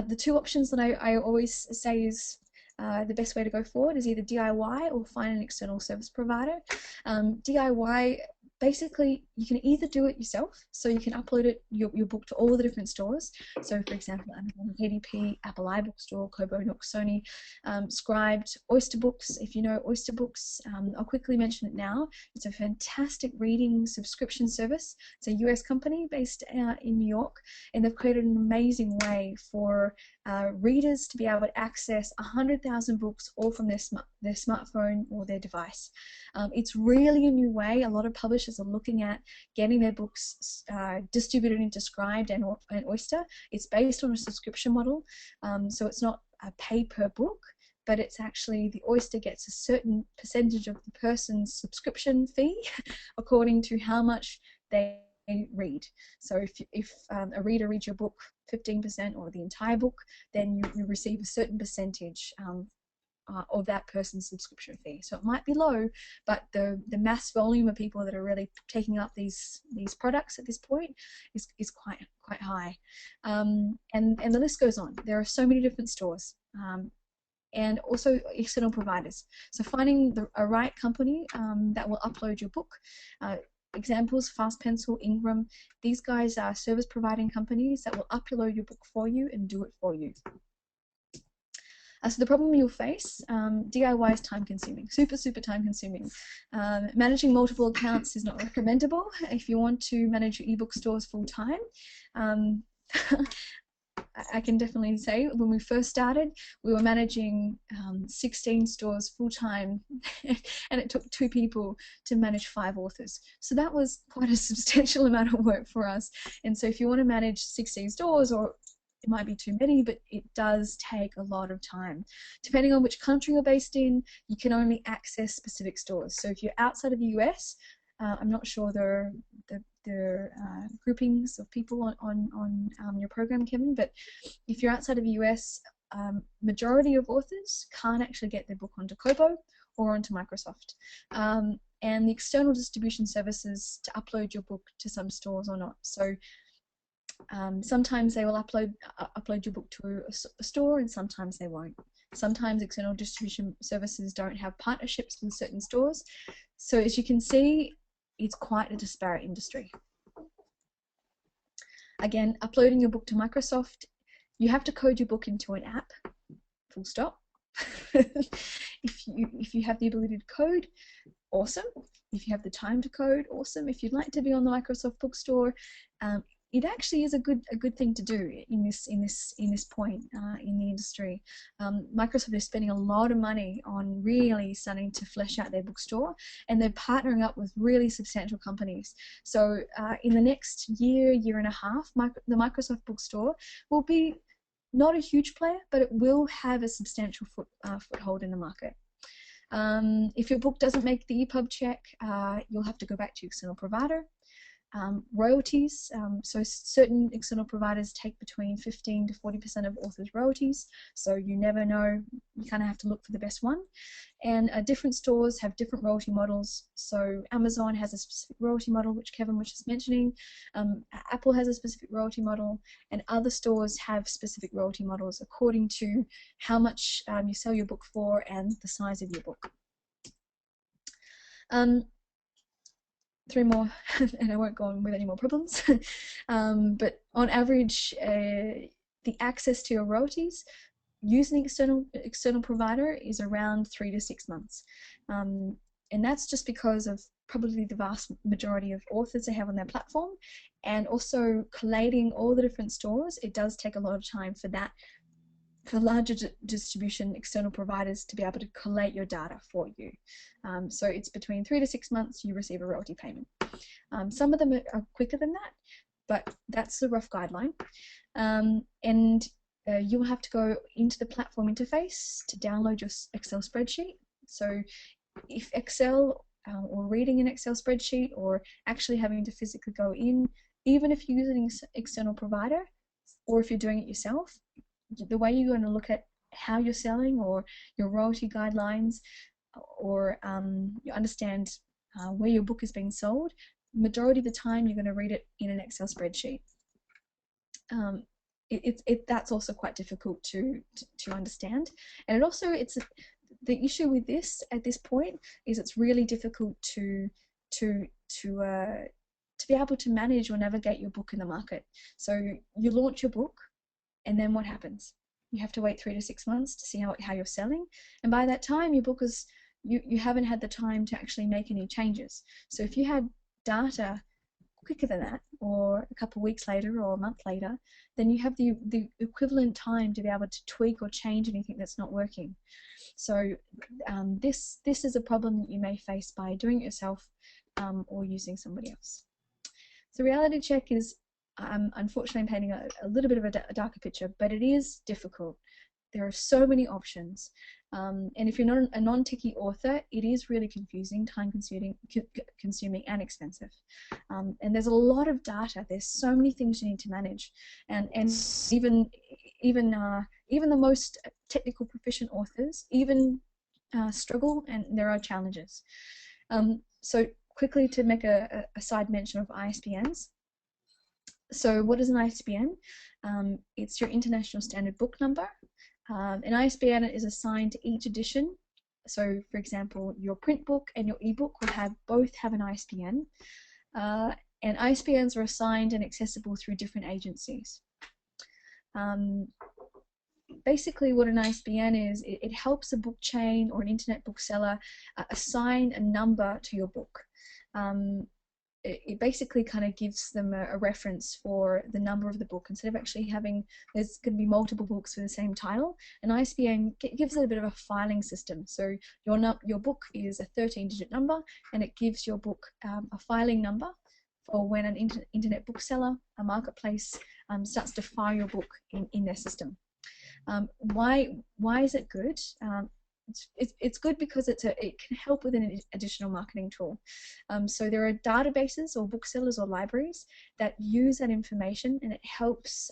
the 2 options that I always say is the best way to go forward is either DIY or find an external service provider. DIY, basically, you can either do it yourself, so you can upload your book to all the different stores. So, for example, Amazon KDP, Apple iBookstore, Kobo, Nook, Sony, Scribd, Oyster Books. If you know Oyster Books, I'll quickly mention it now. It's a fantastic reading subscription service. It's a US company based in New York, and they've created an amazing way for readers to be able to access 100,000 books all from their smartphone or their device. It's really a new way. A lot of publishers are looking at getting their books distributed into Scribd and Oyster. It's based on a subscription model, so it's not a pay per book, but it's actually the Oyster gets a certain percentage of the person's subscription fee according to how much they read. So if a reader reads your book 15% or the entire book, then you receive a certain percentage of that person's subscription fee. So it might be low, but the mass volume of people that are really taking up these products at this point is quite high, and the list goes on. There are so many different stores, and also external providers. So finding a right company that will upload your book. Examples: Fast Pencil, Ingram. These guys are service providing companies that will upload your book for you and do it for you. So the problem you'll face, DIY is time consuming, super time consuming. Managing multiple accounts is not recommendable if you want to manage your ebook stores full time. I can definitely say when we first started, we were managing 16 stores full time, and it took 2 people to manage 5 authors. So that was quite a substantial amount of work for us. And so if you want to manage 16 stores, or it might be too many, but it does take a lot of time. Depending on which country you're based in, you can only access specific stores. So if you're outside of the US, I'm not sure the groupings of people on your program, Kevin, but if you're outside of the US, majority of authors can't actually get their book onto Kobo or onto Microsoft. And the external distribution services to upload your book to some stores or not. So sometimes they will upload your book to a store, and sometimes they won't. Sometimes external distribution services don't have partnerships with certain stores. So as you can see, it's quite a disparate industry. Again, uploading your book to Microsoft, you have to code your book into an app, full stop. If you have the ability to code, awesome. If you have the time to code, awesome. If you'd like to be on the Microsoft Bookstore, it actually is a good thing to do in this point in the industry. Microsoft is spending a lot of money on really starting to flesh out their bookstore, and they're partnering up with really substantial companies. So in the next year and a half, the Microsoft Bookstore will be not a huge player, but it will have a substantial foothold in the market. If your book doesn't make the EPUB check, you'll have to go back to your external provider. Royalties, so certain external providers take between 15 to 40% of authors' royalties, so you never know, you kind of have to look for the best one. And different stores have different royalty models. So Amazon has a specific royalty model, which Kevin was just mentioning. Apple has a specific royalty model, and other stores have specific royalty models according to how much you sell your book for and the size of your book. 3 more, and I won't go on with any more problems. But on average, the access to your royalties using an external provider is around 3 to 6 months. And that's just because of probably the vast majority of authors they have on their platform, and also collating all the different stores. It does take a lot of time for that, for larger distribution external providers to be able to collate your data for you. So it's between 3 to 6 months you receive a royalty payment. Some of them are quicker than that, but that's the rough guideline. And you'll have to go into the platform interface to download your Excel spreadsheet. So if Excel or reading an Excel spreadsheet, or actually having to physically go in, even if you're using an external provider, or if you're doing it yourself, the way you're going to look at how you're selling, or your royalty guidelines, or you understand where your book is being sold, majority of the time you're going to read it in an Excel spreadsheet. That's also quite difficult to understand, and it also the issue with this at this point is it's really difficult to be able to manage or navigate your book in the market. So you launch your book, and then what happens? You have to wait 3 to 6 months to see how you're selling, and by that time your book is you haven't had the time to actually make any changes. So if you had data quicker than that, or a couple of weeks later or a month later, then you have the equivalent time to be able to tweak or change anything that's not working. So this is a problem that you may face by doing it yourself or using somebody else. So reality check is, unfortunately, I'm painting a little bit of a darker picture, but it is difficult. there are so many options. And if you're not a non-techie author, it is really confusing, time-consuming, and expensive. And there's a lot of data. There's so many things you need to manage, and even the most technical proficient authors struggle, and there are challenges. So quickly, to make a side mention of ISBNs. So what is an ISBN? It's your International Standard Book Number. An ISBN is assigned to each edition. So, for example, your print book and your ebook will both have an ISBN. And ISBNs are assigned and accessible through different agencies. Basically, what an ISBN is, it helps a book chain or an internet bookseller assign a number to your book. It basically kind of gives them a reference for the number of the book. Instead of actually having, there's going to be multiple books with the same title, an ISBN gives it a bit of a filing system. So your book is a 13-digit number, and it gives your book a filing number for when an internet bookseller, a marketplace, starts to file your book in their system. Why is it good? It's good because it can help with an additional marketing tool. So there are databases or booksellers or libraries that use that information, and it helps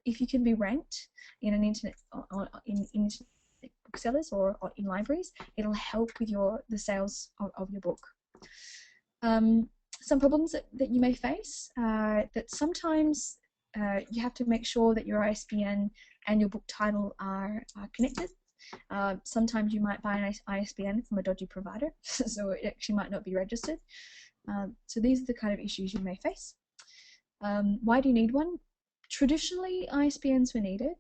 if you can be ranked in an internet booksellers or in libraries. It'll help with the sales of your book. Some problems that you may face, that sometimes you have to make sure that your ISBN and your book title are connected. Sometimes you might buy an ISBN from a dodgy provider, so it actually might not be registered. So these are the kind of issues you may face. Why do you need one? Traditionally, ISBNs were needed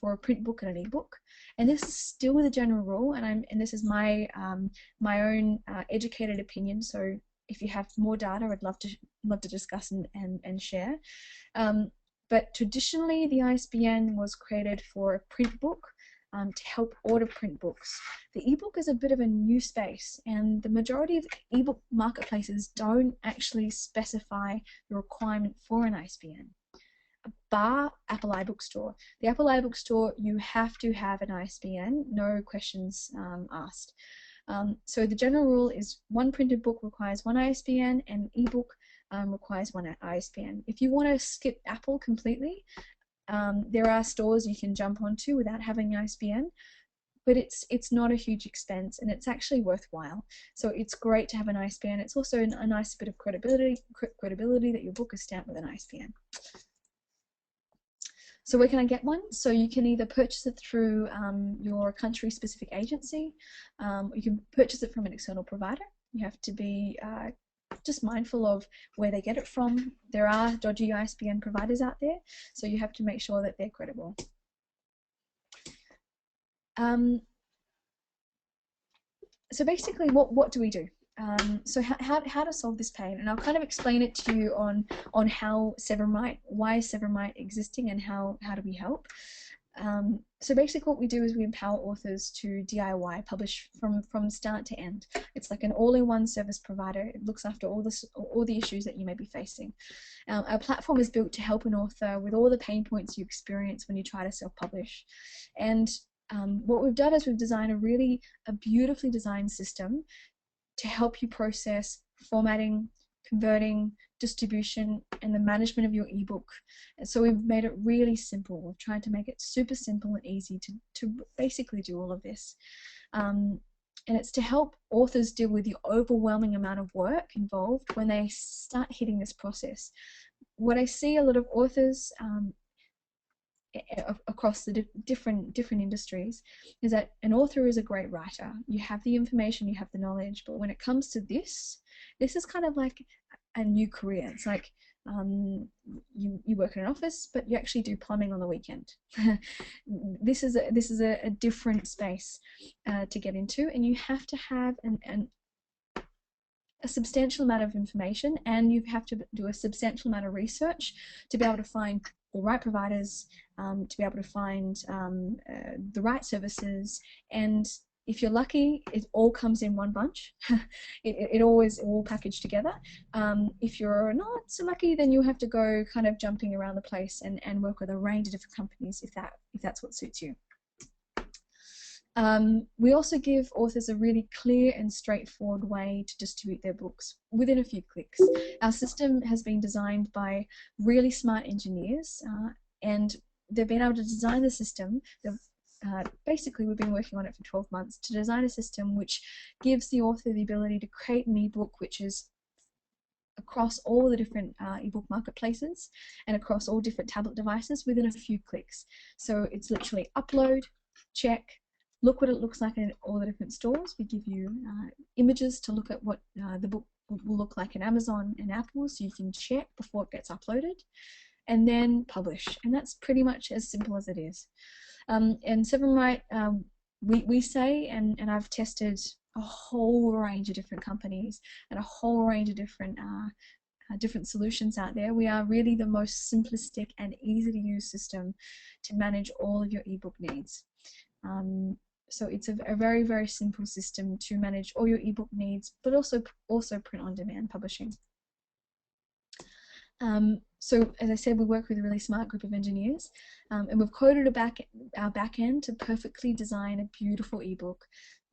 for a print book and an ebook, and this is still the general rule. And this is my own educated opinion. So if you have more data, I'd love to discuss and share. But traditionally, the ISBN was created for a print book. To help order print books. The ebook is a bit of a new space, and the majority of ebook marketplaces don't actually specify the requirement for an ISBN. Bar Apple iBookstore. The Apple iBookstore, you have to have an ISBN, no questions asked. So the general rule is one printed book requires one ISBN, and ebook requires one ISBN. If you want to skip Apple completely, there are stores you can jump onto without having an ISBN, but it's not a huge expense, and it's actually worthwhile. So it's great to have an ISBN. It's also a nice bit of credibility that your book is stamped with an ISBN. So where can I get one? So you can either purchase it through your country-specific agency, or you can purchase it from an external provider. You have to be just mindful of where they get it from. There are dodgy ISBN providers out there, so you have to make sure that they're credible. So basically, what do we do? So how to solve this pain, and I'll kind of explain it to you on how Severmite, why is Severmite existing, and how do we help. So basically what we do is we empower authors to DIY, publish from start to end. It's like an all-in-one service provider. It looks after all the issues that you may be facing. Our platform is built to help an author with all the pain points you experience when you try to self-publish. And what we've done is we've designed a beautifully designed system to help you process formatting, converting, distribution, and the management of your ebook. And so we've made it really simple. We've tried to make it super simple and easy to basically do all of this. And it's to help authors deal with the overwhelming amount of work involved when they start hitting this process. What I see a lot of authors across the different industries is that an author is a great writer. You have the information, you have the knowledge, but when it comes to this is kind of like a new career. It's like you work in an office, but you actually do plumbing on the weekend. This is a different space to get into, and you have to have a substantial amount of information, and you have to do a substantial amount of research to be able to find the right providers, to be able to find the right services, and if you're lucky, it all comes in one bunch. it all packaged together. If you're not so lucky, then you'll have to go kind of jumping around the place and work with a range of different companies if that's what suits you. We also give authors a really clear and straightforward way to distribute their books within a few clicks. Our system has been designed by really smart engineers, and they've been able to design the system. Basically, we've been working on it for 12 months to design a system which gives the author the ability to create an ebook which is across all the different ebook marketplaces and across all different tablet devices within a few clicks. So it's literally upload, check, look what it looks like in all the different stores. We give you images to look at what the book will look like in Amazon and Apple, so you can check before it gets uploaded, and then publish. And that's pretty much as simple as it is. And Seven Right, we say, and I've tested a whole range of different companies and a whole range of different solutions out there. We are really the most simplistic and easy to use system to manage all of your ebook needs. So it's a very, very simple system to manage all your ebook needs, but also print on demand publishing. So as I said, we work with a really smart group of engineers, and we've coded our back end to perfectly design a beautiful ebook.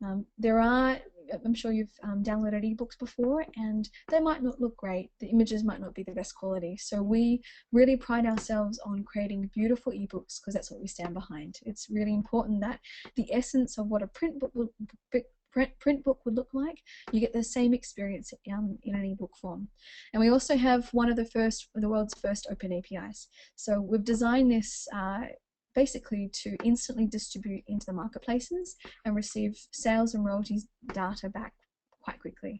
I'm sure you've downloaded ebooks before, and they might not look great. The images might not be the best quality. So we really pride ourselves on creating beautiful ebooks because that's what we stand behind. It's really important that the essence of what a print book would look like, you get the same experience in an ebook form. And we also have one of the world's first open APIs. So we've designed this basically to instantly distribute into the marketplaces and receive sales and royalties data back quite quickly.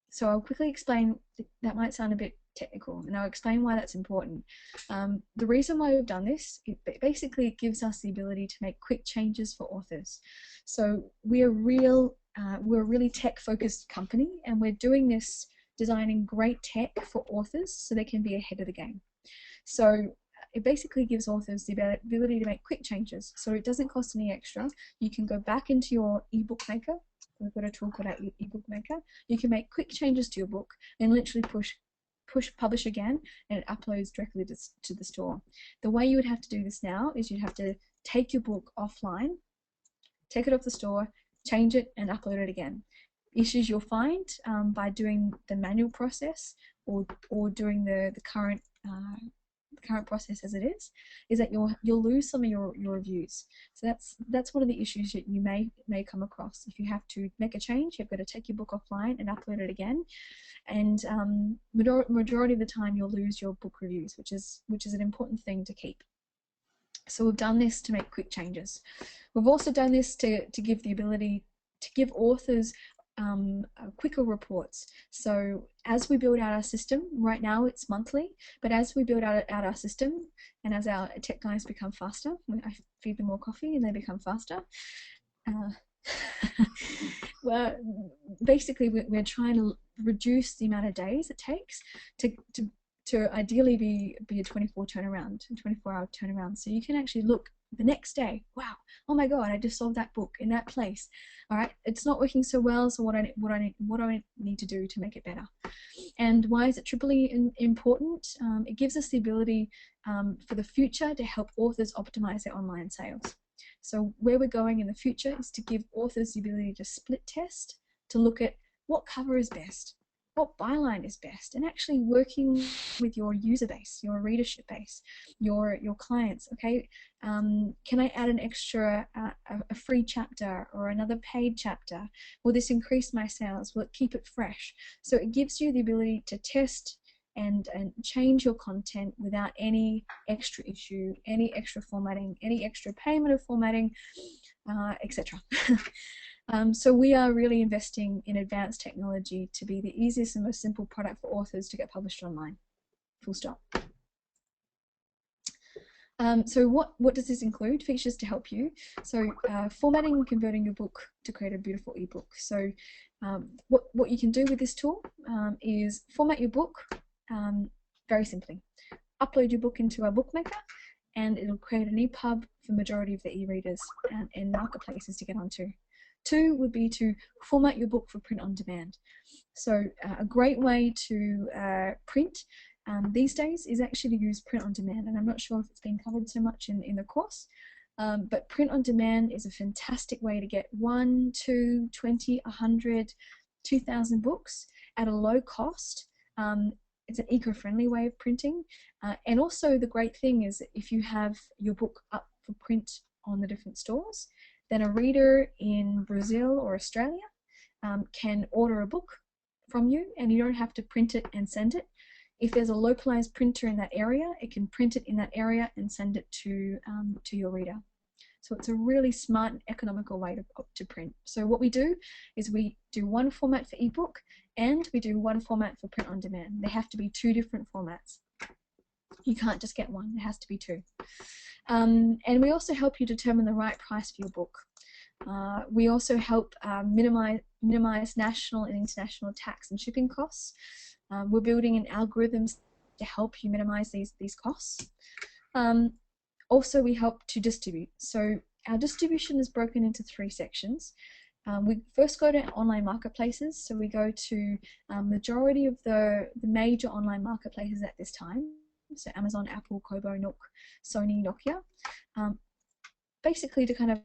So I'll quickly explain, that might sound a bit technical, and I'll explain why that's important. The reason why we've done this, it basically gives us the ability to make quick changes for authors. So we're a really tech-focused company, and we're doing this designing great tech for authors so they can be ahead of the game. So it basically gives authors the ability to make quick changes, so it doesn't cost any extra. You can go back into your ebook maker. We've got a tool called our ebook maker. You can make quick changes to your book and literally push publish again, and it uploads directly to the store. The way you would have to do this now is you'd have to take your book offline, take it off the store, change it, and upload it again. Issues you'll find by doing the manual process or doing the current process as it is that you'll lose some of your reviews. So that's one of the issues that you may come across. If you have to make a change, you've got to take your book offline and upload it again, and majority of the time you'll lose your book reviews, which is an important thing to keep. So we've done this to make quick changes. We've also done this to give the ability to give authors quicker reports. So as we build out our system, right now it's monthly, but as we build out our system and as our tech guys become faster, I feed them more coffee and they become faster. Well, basically we're trying to reduce the amount of days it takes to ideally be a 24-hour turnaround. So you can actually look the next day, wow, oh my god, I just solved that book in that place. All right, it's not working so well, so what do I need to do to make it better? And why is it triply important? It gives us the ability for the future to help authors optimize their online sales. So where we're going in the future is to give authors the ability to split test, to look at what cover is best, what byline is best, and actually working with your user base, your readership base, your clients. Okay, can I add an extra a free chapter or another paid chapter? Will this increase my sales? Will it keep it fresh? So it gives you the ability to test and change your content without any extra issue, any extra formatting, any extra payment of formatting, etc. So we are really investing in advanced technology to be the easiest and most simple product for authors to get published online. Full stop. So what does this include? Features to help you. So formatting and converting your book to create a beautiful ebook. So what you can do with this tool is format your book very simply. Upload your book into our bookmaker, and it'll create an EPUB for majority of the e-readers and marketplaces to get onto. 2 would be to format your book for print on demand. So a great way to print these days is actually to use print on demand, and I'm not sure if it's been covered so much in the course, But print on demand is a fantastic way to get 1, 2, 20, 100, 2,000 books at a low cost. It's an eco-friendly way of printing. And also the great thing is if you have your book up for print on the different stores, then a reader in Brazil or Australia can order a book from you, and you don't have to print it and send it. If there's a localized printer in that area, it can print it in that area and send it to your reader. So it's a really smart and economical way to print. So what we do is we do one format for ebook and we do one format for print on demand. They have to be two different formats. You can't just get one, it has to be two. And we also help you determine the right price for your book. We also help minimize national and international tax and shipping costs. We're building in algorithms to help you minimize these costs. Also, we help to distribute. So our distribution is broken into 3 sections. We first go to online marketplaces. So we go to majority of the major online marketplaces at this time. So Amazon, Apple, Kobo, Nook, Sony, Nokia. Basically to kind of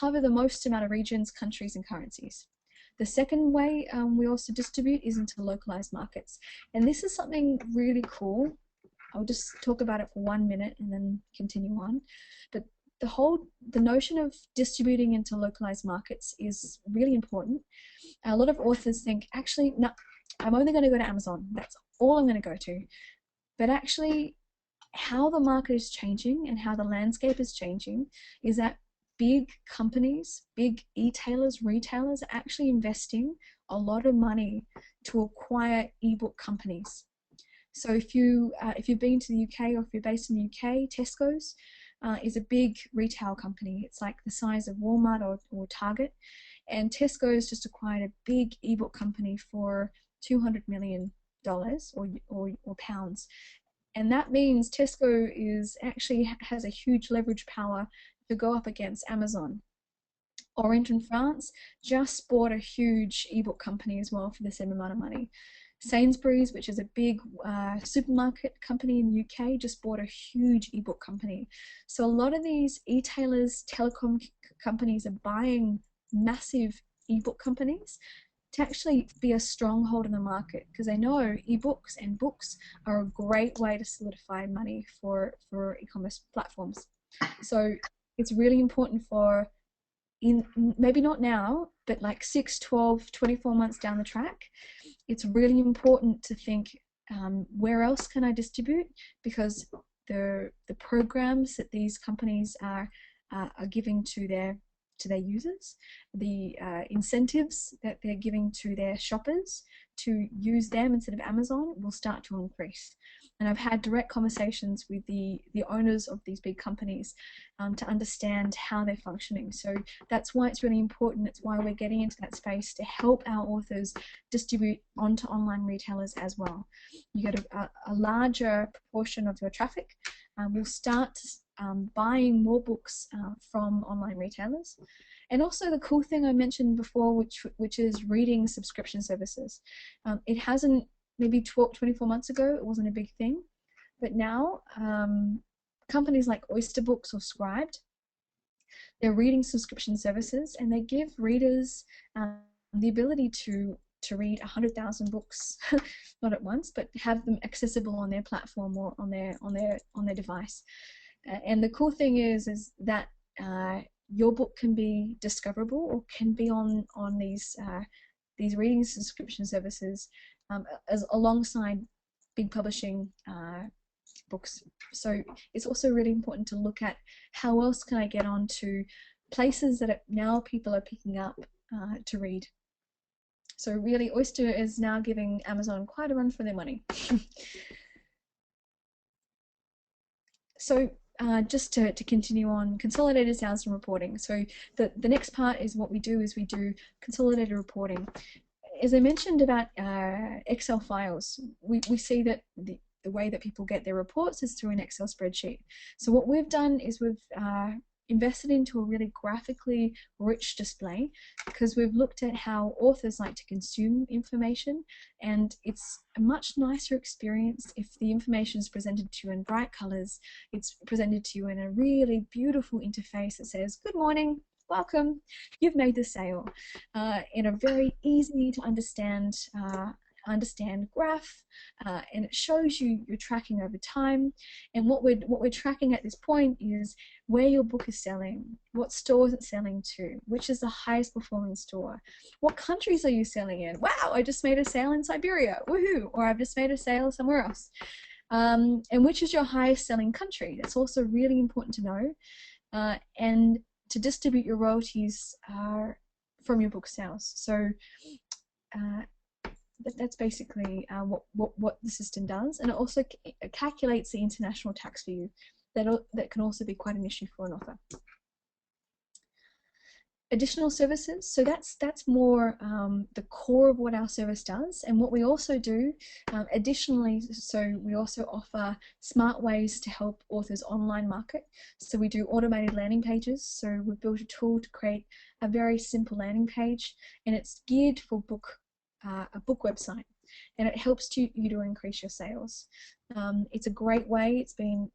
cover the most amount of regions, countries, and currencies. The second way we also distribute is into localized markets. And this is something really cool. I'll just talk about it for 1 minute and then continue on. But the notion of distributing into localized markets is really important. A lot of authors think, actually, no, I'm only going to go to Amazon. That's all I'm going to go to. But actually, how the market is changing and how the landscape is changing is that big companies, big e-tailers, retailers are actually investing a lot of money to acquire ebook companies. So if you've been to the UK or if you're based in the UK, Tesco's is a big retail company. It's like the size of Walmart or Target. And Tesco's just acquired a big ebook company for $200 million or pounds. And that means Tesco has a huge leverage power to go up against Amazon. Orange in France just bought a huge ebook company as well for the same amount of money. Sainsbury's, which is a big supermarket company in the UK, just bought a huge ebook company. So a lot of these e-tailers, telecom companies are buying massive ebook companies to actually be a stronghold in the market, because they know ebooks and books are a great way to solidify money for e-commerce platforms. So it's really important for, maybe not now, but like 6, 12, 24 months down the track, it's really important to think, where else can I distribute? Because the programs that these companies are giving to their users, the incentives that they're giving to their shoppers to use them instead of Amazon will start to increase. And I've had direct conversations with the owners of these big companies to understand how they're functioning. So that's why it's really important. It's why we're getting into that space to help our authors distribute onto online retailers as well. You get a larger proportion of your traffic. We'll start buying more books from online retailers. And also the cool thing I mentioned before, which is reading subscription services. It hasn't, maybe 24 months ago, it wasn't a big thing. But now, companies like Oyster Books or Scribd, they're reading subscription services, and they give readers the ability to read 100,000 books, not at once, but have them accessible on their platform or on their device. And the cool thing is that your book can be discoverable or can be on these reading subscription services as alongside big publishing books. So it's also really important to look at how else can I get onto places that now people are picking up to read. So really, Oyster is now giving Amazon quite a run for their money. So just to continue on, consolidated sales and reporting. So the next part is what we do is we do consolidated reporting. As I mentioned about Excel files, we see that the way that people get their reports is through an Excel spreadsheet. So what we've done is we've invested into a really graphically rich display because we've looked at how authors like to consume information, and it's a much nicer experience if the information is presented to you in bright colors. It's presented to you in a really beautiful interface that says, "Good morning, welcome, you've made the sale," in a very easy to understand graph, and it shows you your tracking over time. And what we're tracking at this point is where your book is selling, what stores it's selling to, which is the highest performing store, what countries are you selling in. Wow, I just made a sale in Siberia, woohoo! Or I've just made a sale somewhere else. And which is your highest selling country? That's also really important to know, and to distribute your royalties from your book sales. So that's basically what the system does, and it also calculates the international tax for you. That can also be quite an issue for an author. Additional services, so that's more the core of what our service does. And what we also do additionally, so we also offer smart ways to help authors online market. So we do automated landing pages. So we've built a tool to create a very simple landing page, and it's geared for a book website, and it helps you to increase your sales. It's a great way. It's been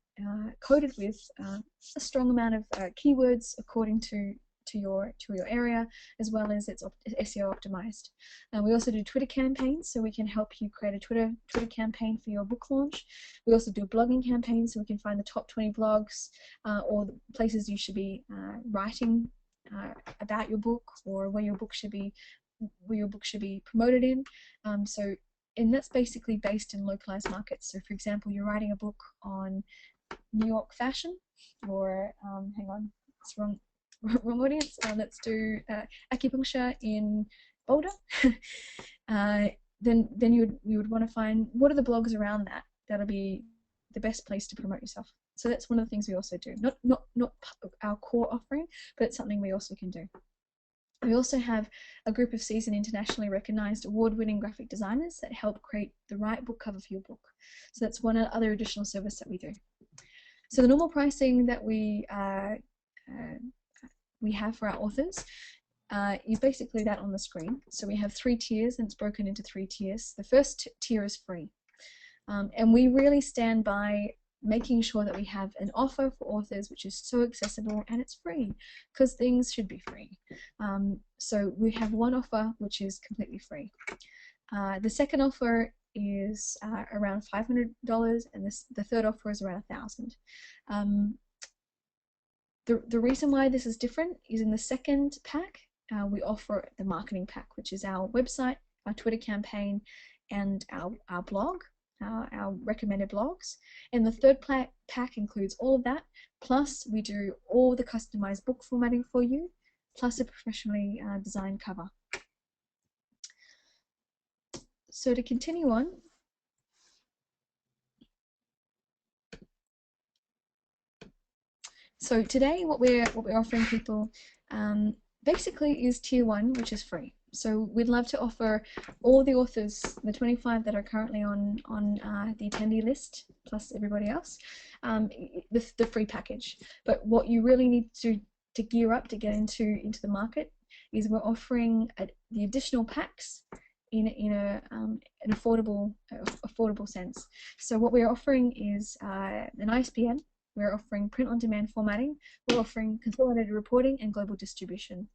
coded with a strong amount of keywords according to your area, as well as it's SEO optimized. We also do Twitter campaigns, so we can help you create a Twitter campaign for your book launch. We also do blogging campaigns, so we can find the top 20 blogs or the places you should be writing about your book, or where your book should be promoted in. And that's basically based in localized markets. So for example, you're writing a book on New York fashion, or hang on, it's wrong audience. Let's do acupuncture in Boulder. Then you would want to find what are the blogs around that. That'll be the best place to promote yourself. So that's one of the things we also do. Not our core offering, but it's something we also can do. We also have a group of seasoned, internationally recognized, award-winning graphic designers that help create the right book cover for your book. So that's one other additional service that we do. So the normal pricing that we have for our authors is basically that on the screen. So we have 3 tiers, and it's broken into 3 tiers. The first tier is free, and we really stand by making sure that we have an offer for authors which is so accessible and it's free, because things should be free. So we have one offer which is completely free. The second offer is around $500, and the third offer is around $1,000. The reason why this is different is in the second pack we offer the marketing pack, which is our website, our Twitter campaign, and our blog, our recommended blogs. And the third pack includes all of that, plus we do all the customized book formatting for you, plus a professionally designed cover. So to continue on, so today what we're offering people basically is tier 1, which is free. So we'd love to offer all the authors, the 25 that are currently on the attendee list, plus everybody else, the free package. But what you really need to gear up to get into the market is we're offering the additional packs in an affordable sense. So what we're offering is an ISBN. We're offering print-on-demand formatting. We're offering consolidated reporting and global distribution.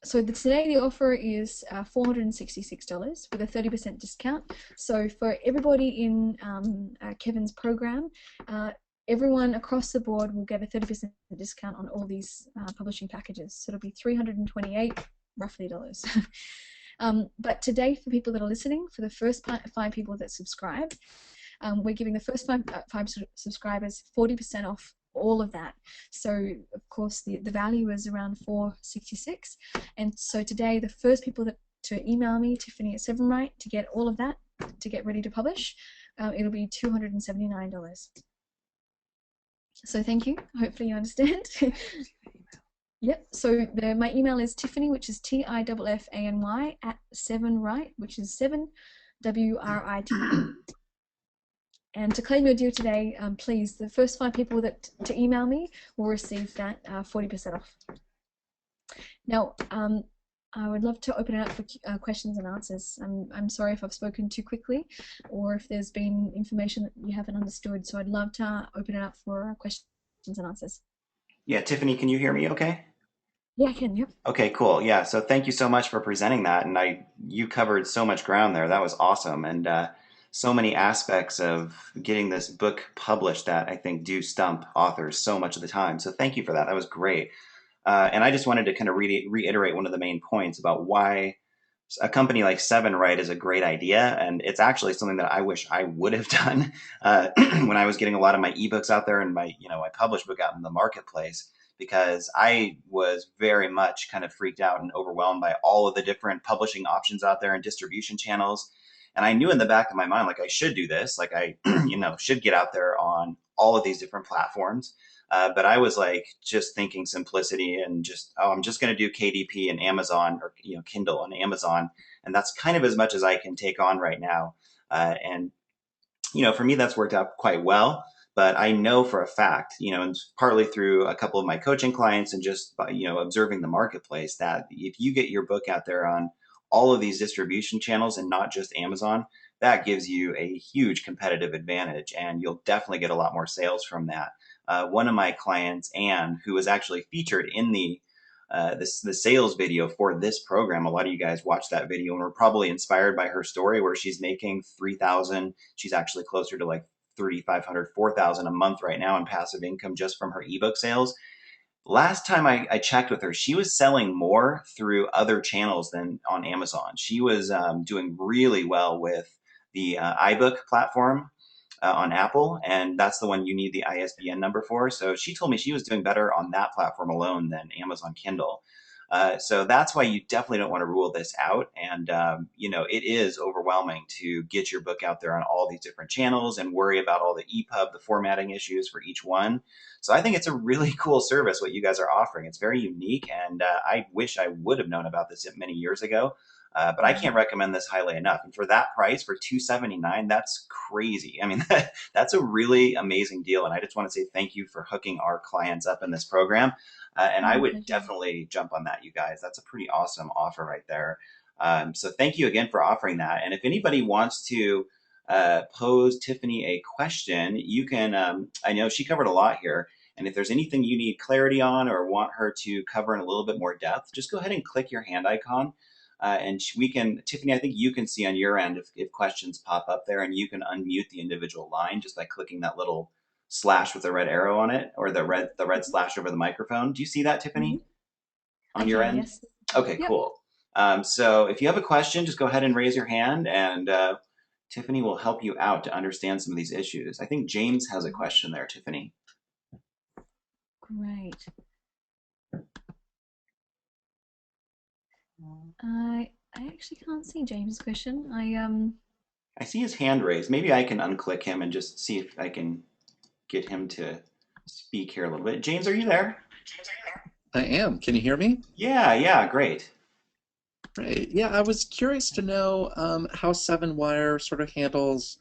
So today the offer is $466 with a 30% discount. So for everybody in Kevin's program, everyone across the board will get a 30% discount on all these publishing packages. So it'll be $328 roughly dollars. But today, for people that are listening, for the first 5 people that subscribe, we're giving the first 5 subscribers 40% off all of that. So of course the value is around $466, and so today the first people to email me, Tiffany@7Write, to get all of that, to get ready to publish, it'll be $279. So thank you. Hopefully you understand. Yep. So my email is Tiffany, which is TIFFANY @7Write, which is 7 WRITE. And to claim your deal today, please, the first 5 people to email me will receive that 40% off. Now, I would love to open it up for questions and answers. I'm sorry if I've spoken too quickly or if there's been information that you haven't understood. So I'd love to open it up for questions and answers. Yeah, Tiffany, can you hear me okay? Yeah, I can. Yep. Okay, cool. Yeah, so thank you so much for presenting that, and you covered so much ground there. That was awesome, and so many aspects of getting this book published that I think do stump authors so much of the time. So thank you for that. That was great. And I just wanted to kind of reiterate one of the main points about why a company like SevenWrite is a great idea, and it's actually something that I wish I would have done when I was getting a lot of my ebooks out there and my my published book out in the marketplace, because I was very much kind of freaked out and overwhelmed by all of the different publishing options out there and distribution channels. And I knew in the back of my mind, like I should do this, like I should get out there on all of these different platforms. But I was like just thinking simplicity and just, oh, I'm just going to do KDP and Amazon, or Kindle and Amazon, and that's kind of as much as I can take on right now. And for me, that's worked out quite well. But I know for a fact, and partly through a couple of my coaching clients and just by, observing the marketplace, that if you get your book out there on all of these distribution channels and not just Amazon, that gives you a huge competitive advantage, and you'll definitely get a lot more sales from that. One of my clients, Anne, who was actually featured in the sales video for this program. A lot of you guys watched that video and were probably inspired by her story, where she's making 3,000. She's actually closer to like 3,500, 4,000 a month right now in passive income just from her ebook sales. Last time I checked with her, she was selling more through other channels than on Amazon. She was doing really well with the iBook platform on Apple, and that's the one you need the ISBN number for. So she told me she was doing better on that platform alone than Amazon Kindle. So that's why you definitely don't want to rule this out. And, it is overwhelming to get your book out there on all these different channels and worry about all the EPUB, the formatting issues for each one. So I think it's a really cool service, what you guys are offering. It's very unique, and I wish I would have known about this many years ago. But I can't recommend this highly enough. And for that price, for $279, that's crazy. I mean, that's a really amazing deal. And I just want to say thank you for hooking our clients up in this program. And I would definitely jump on that, you guys. That's a pretty awesome offer right there. So thank you again for offering that. And if anybody wants to pose Tiffany a question, you can, I know she covered a lot here. And if there's anything you need clarity on or want her to cover in a little bit more depth, just go ahead and click your hand icon. And we can, Tiffany, I think you can see on your end if questions pop up there, and you can unmute the individual line just by clicking that little slash with the red arrow on it, or the red slash over the microphone. Do you see that, Tiffany, on your end? Yes. Okay, yep. Cool. So if you have a question, just go ahead and raise your hand, and Tiffany will help you out to understand some of these issues. I think James has a question there, Tiffany. Great. I actually can't see James' question. I see his hand raised. Maybe I can unclick him and just see if I can get him to speak here a little bit. James, are you there? I am. Can you hear me? Yeah, great. Great. Yeah, I was curious to know how SevenWire sort of handles,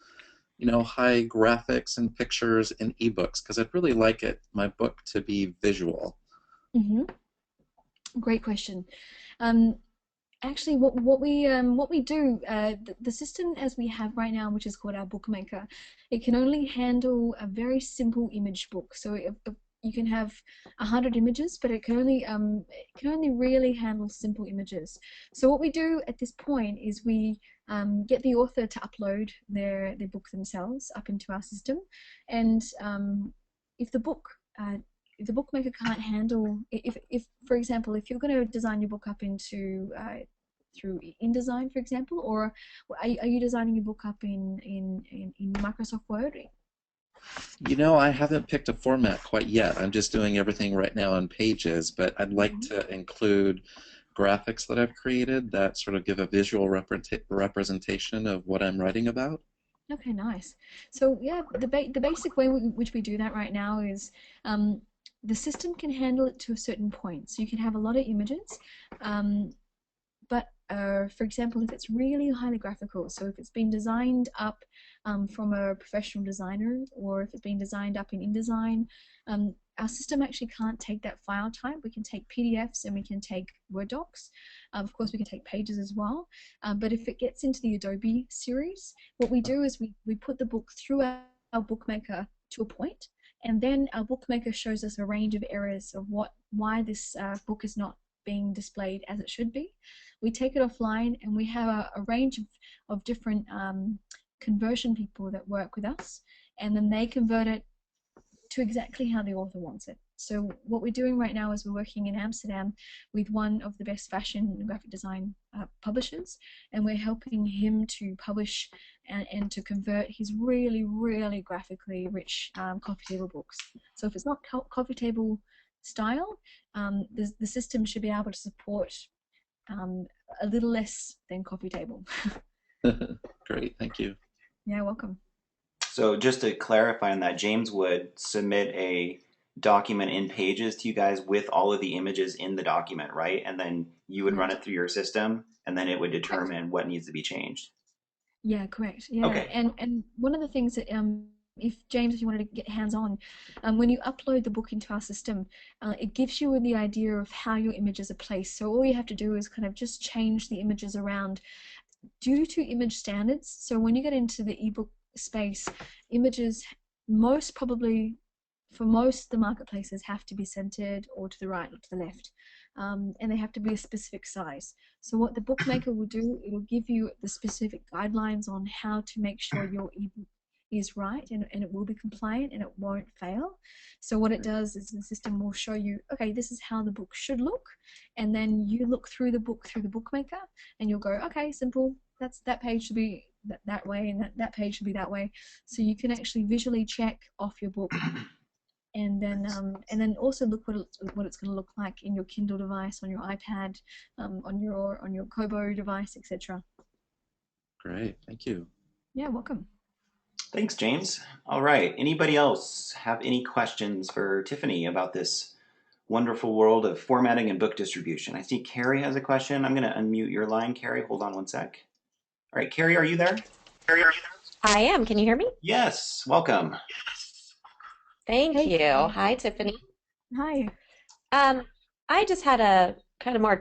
high graphics and pictures in ebooks, because I'd really like my book to be visual. Mm-hmm. Great question. Actually, what we do, the system as we have right now, which is called our Bookmaker, it can only handle a very simple image book. So you can have 100 images, but it can only really handle simple images. So what we do at this point is we get the author to upload their book themselves up into our system, and if the Bookmaker can't handle, if for example, if you're going to design your book up into through InDesign, for example, or are you designing your book up in Microsoft Word? I haven't picked a format quite yet. I'm just doing everything right now on Pages, but I'd like to include graphics that I've created that sort of give a visual representation of what I'm writing about. Okay, nice. So yeah, the basic way which we do that right now is the system can handle it to a certain point. So you can have a lot of images, but for example, if it's really highly graphical, so if it's been designed up from a professional designer, or if it's been designed up in InDesign, our system actually can't take that file type. We can take PDFs and we can take Word docs. Of course, we can take pages as well. But if it gets into the Adobe series, what we do is we put the book through our bookmaker to a point, and then our bookmaker shows us a range of errors of why this book is not being displayed as it should be. We take it offline, and we have a range of different conversion people that work with us, and then they convert it to exactly how the author wants it. So what we're doing right now is we're working in Amsterdam with one of the best fashion and graphic design publishers, and we're helping him to publish and to convert his really, really graphically rich coffee table books. So if it's not coffee table style, the system should be able to support a little less than coffee table. Great, thank you. Yeah, welcome. So just to clarify on that, James would submit a document in Pages to you guys with all of the images in the document, right? And then you would run it through your system, and then it would determine what needs to be changed. Yeah, correct. Yeah, Okay. and one of the things that if James, if you wanted to get hands-on, when you upload the book into our system, it gives you the idea of how your images are placed. So all you have to do is kind of just change the images around due to image standards. So when you get into the ebook space, images most probably for most of the marketplaces have to be centered or to the right or to the left, and they have to be a specific size. So what the bookmaker will do, it'll give you the specific guidelines on how to make sure your ebook is right, and it will be compliant and it won't fail. So what it does is the system will show you, okay, this is how the book should look, and then you look through the book through the bookmaker, and you'll go, okay, simple, that page should be that way, and that page should be that way. So you can actually visually check off your book, and then also look what it's going to look like in your Kindle device, on your iPad, on your Kobo device, etc. Great, thank you. Yeah, welcome. Thanks, James. All right. Anybody else have any questions for Tiffany about this wonderful world of formatting and book distribution? I see Carrie has a question. I'm going to unmute your line, Carrie. Hold on one sec. All right, Carrie, are you there? I am. Can you hear me? Yes. Welcome. Thank Hey, you. Carrie. Hi, Tiffany. Hi. I just had a kind of more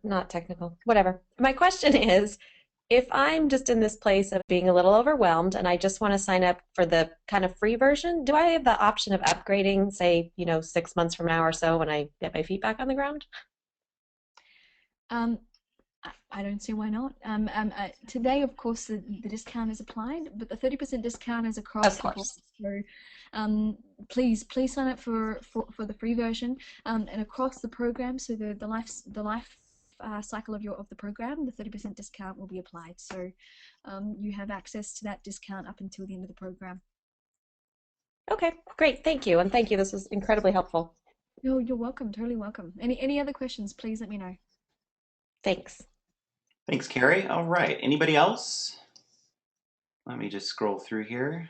not technical, whatever. My question is, if I'm just in this place of being a little overwhelmed and I just want to sign up for the kind of free version, do I have the option of upgrading, say, 6 months from now or so when I get my feet back on the ground? I don't see why not. Today, of course, the discount is applied, but the 30% discount is across Of the board. course. So please sign up for the free version, and across the program. So the life cycle of the program, the 30% discount will be applied. So you have access to that discount up until the end of the program. Okay, great. Thank you. And thank you. This was incredibly helpful. You're welcome. Totally welcome. Any other questions, please let me know. Thanks. Thanks, Carrie. All right. Anybody else? Let me just scroll through here.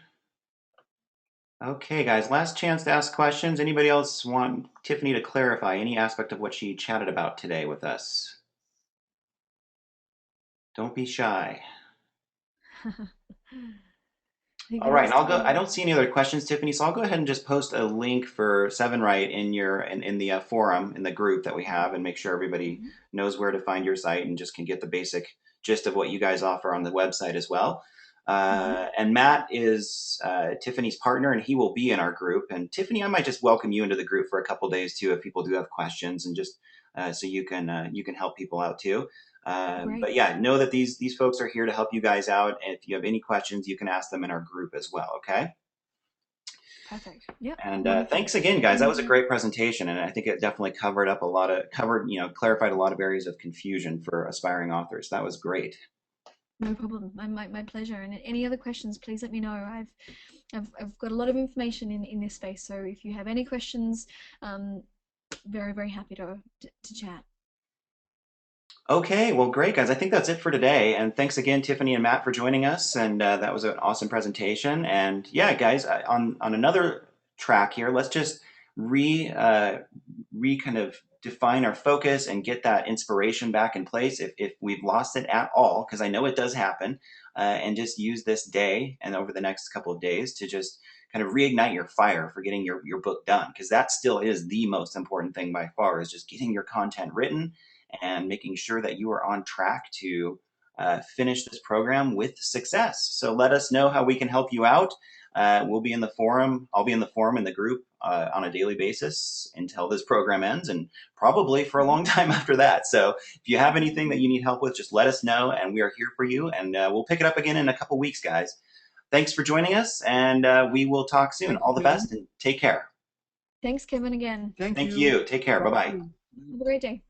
Okay, guys, last chance to ask questions. Anybody else want Tiffany to clarify any aspect of what she chatted about today with us? Don't be shy. All right, and I'll go. I don't see any other questions, Tiffany, so I'll go ahead and just post a link for SevenWrite in the forum in the group that we have, and make sure everybody knows where to find your site and just can get the basic gist of what you guys offer on the website as well. And Matt is Tiffany's partner, and he will be in our group. And Tiffany, I might just welcome you into the group for a couple days too, if people do have questions, and just so you can help people out too. But yeah, know that these folks are here to help you guys out. And if you have any questions, you can ask them in our group as well. Okay. Perfect. Yep. And thanks again, guys. That was a great presentation, and I think it definitely clarified a lot of areas of confusion for aspiring authors. That was great. No problem. My pleasure. And any other questions, please let me know. I've got a lot of information in this space, so if you have any questions, very, very happy to chat. Okay, well, great, guys. I think that's it for today. And thanks again, Tiffany and Matt, for joining us. And that was an awesome presentation. And yeah, guys, on another track here, let's just kind of define our focus and get that inspiration back in place if we've lost it at all, because I know it does happen, and just use this day and over the next couple of days to just kind of reignite your fire for getting your book done, because that still is the most important thing by far, is just getting your content written and making sure that you are on track to finish this program with success. So let us know how we can help you out. We'll be in the forum. I'll be in the forum in the group on a daily basis until this program ends, and probably for a long time after that. So if you have anything that you need help with, just let us know, and we are here for you. And we'll pick it up again in a couple weeks, guys. Thanks for joining us, and we will talk soon. All the best, and take care. Thanks, Kevin, again. Thank you. Take care. Bye-bye. Have a great day.